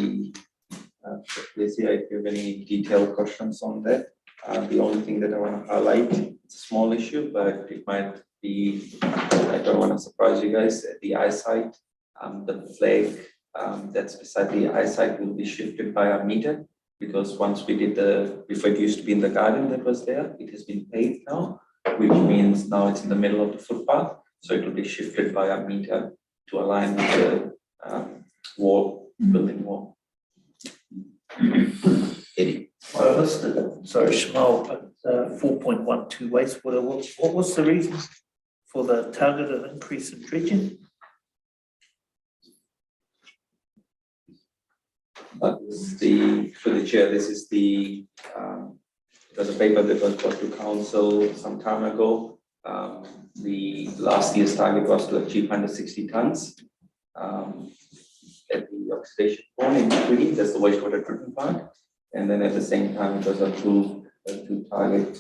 let's see if you have any detailed questions on that. The only thing that I want to highlight, it's a small issue, but it might be, I don't want to surprise you guys, the eyesight, the flag that's beside the eyesight will be shifted by a meter, because once we did before it used to be in the garden that was there, it has been paved now, which means now it's in the middle of the footpath, so it will be shifted by a meter to align with the building wall. Eddie? I listed, sorry, Shmal, but 4.12 wastewater, what was the reason for the targeted increase in dredging? For the chair, this is it was a paper that was brought to council some time ago. The last year's target was to achieve 160 tons at the oxidation pond in Tweedy, that's the wastewater treatment plant. And then at the same time, it was approved to target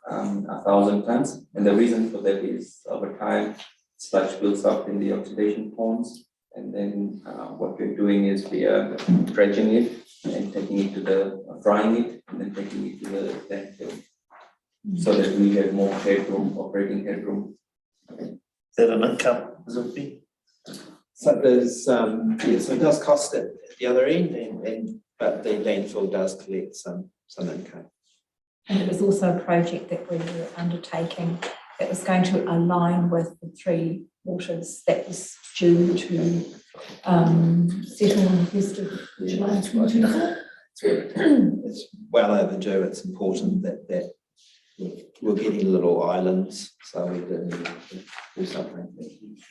1,000 tons. And the reason for that is over time, sludge builds up in the oxidation ponds. And then what we're doing is we are dredging it and taking it drying it, and then taking it to the landfill, so that we have more headroom, operating headroom. Is that an income, is it be? So there's, yeah, so it does cost at the other end, but the landfill does collect some income. And it was also a project that we were undertaking that was going to align with the Three Waters that was due to settle on the 1st of July 2024. It's well overdue. It's important that we're getting little islands, so we do need to do something.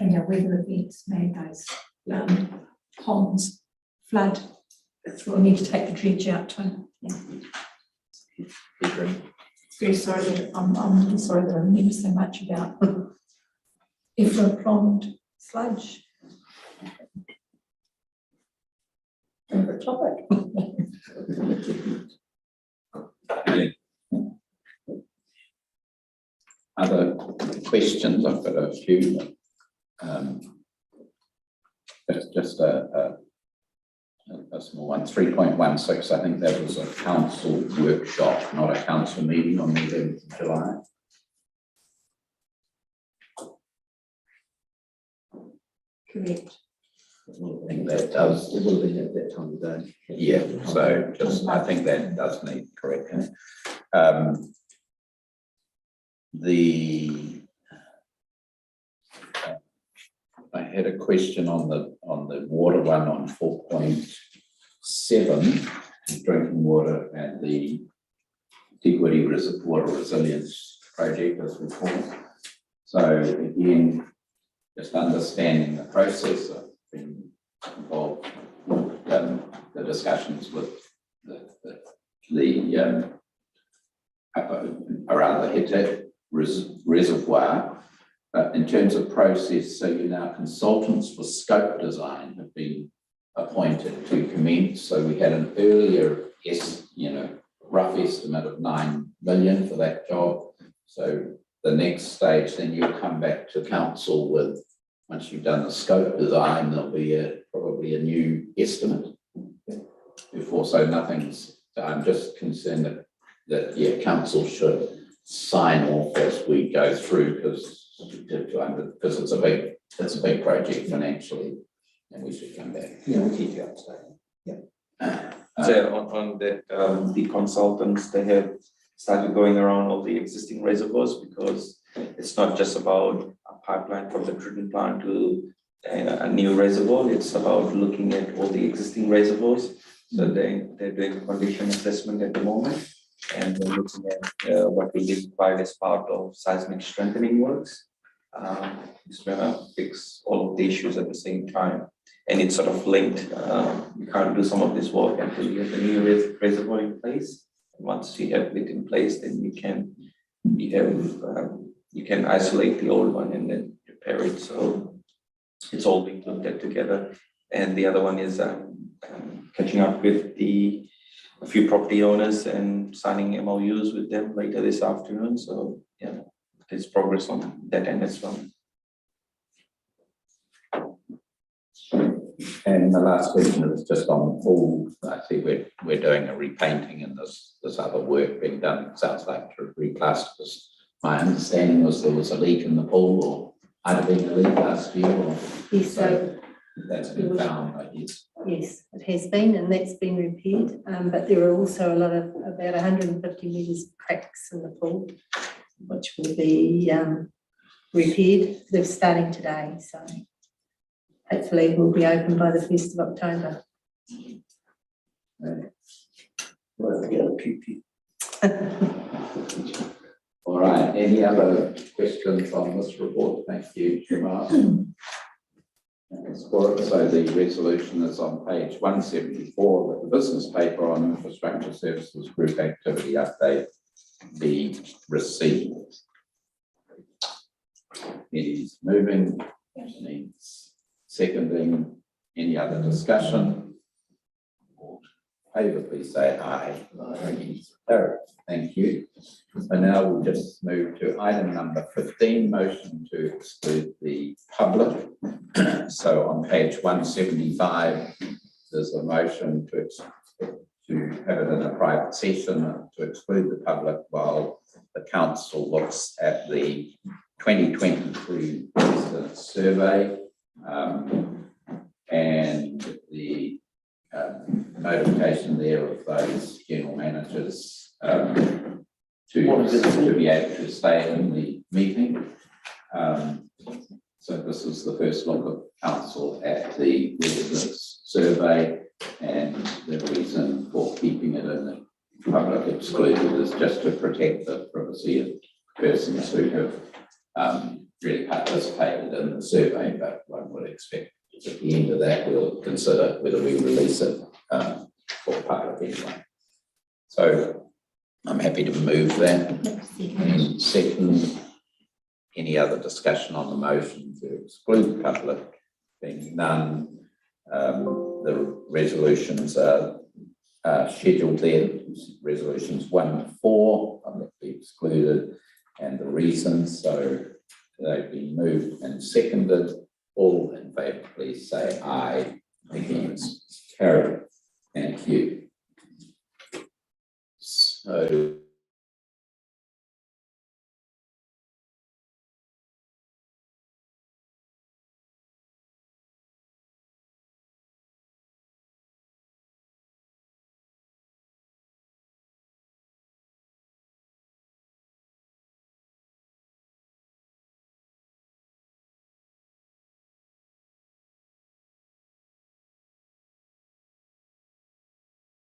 And our weather events made those ponds flood. We need to take the dredge out too. Yeah. Very sorry that I'm really sorry that I remember so much about effluent sludge. Favorite topic. Other questions? I've got a few. Just a small one, 3.16. I think that was a council workshop, not a council meeting on the 11th of July. Correct. I think that does. It will be at that time of day. Yeah, so just, I think that does need correcting. I had a question on the water one on 4.7, drinking water and the Tigwiti Water Resilience Project, as we call it. So again, just understanding the process. I've been involved in the discussions with around the Hete reservoir. In terms of process, so now consultants for scope design have been appointed to commence. So we had an earlier rough estimate of 9 million for that job. So the next stage, then you'll come back to council with, once you've done the scope design, there'll be probably a new estimate before. So I'm just concerned that council should sign off as we go through, because it's a big project financially, and we should come back. Yeah, we'll keep you up to date. So on that, the consultants, they have started going around all the existing reservoirs, because it's not just about a pipeline from the treatment plant to a new reservoir. It's about looking at all the existing reservoirs. So they're doing a condition assessment at the moment, and they're looking at what will be required as part of seismic strengthening works. It's going to fix all of the issues at the same time. And it's sort of linked. We can't do some of this work until you have the new reservoir in place. And once you have it in place, then you can isolate the old one and then repair it. So it's all being looked at together. And the other one is catching up with a few property owners and signing MOUs with them later this afternoon. So yeah, there's progress on that end as well. And the last question is just on the pool. I see we're doing a repainting, and this other work being done. It sounds like to replaster. My understanding was there was a leak in the pool, or might have been a leak last year, or Yes, so that's been found, I guess. yes, it has been, and that's been repaired. But there are also about 150 metres of cracks in the pool, which will be repaired. They're starting today, so hopefully it will be open by the 1st of October. All right, any other questions on this report? Thank you, Shamar. So the resolution is on page 174, with the business paper on infrastructure services group activity update be received. He's moving, needs seconding. Any other discussion? Favour, please say aye. Thank you. So now we'll just move to item number 15, motion to exclude the public. So on page 175, there's a motion to have it in a private session to exclude the public while the council looks at the 2023 resident survey and the notification there of those general managers to be able to stay in the meeting. So this is the first look of council at the residents survey, and the reason for keeping it in the public excluded is just to protect the privacy of persons who have really participated in the survey, but one would expect at the end of that we'll consider whether we release it for public anyway. So I'm happy to move that. And second, any other discussion on the motion to exclude public? Being none, the resolutions are scheduled there. Resolutions 1 to 4 public be excluded, and the reasons. So they've been moved and seconded. All in favour, please say aye. Against, carried. Thank you. So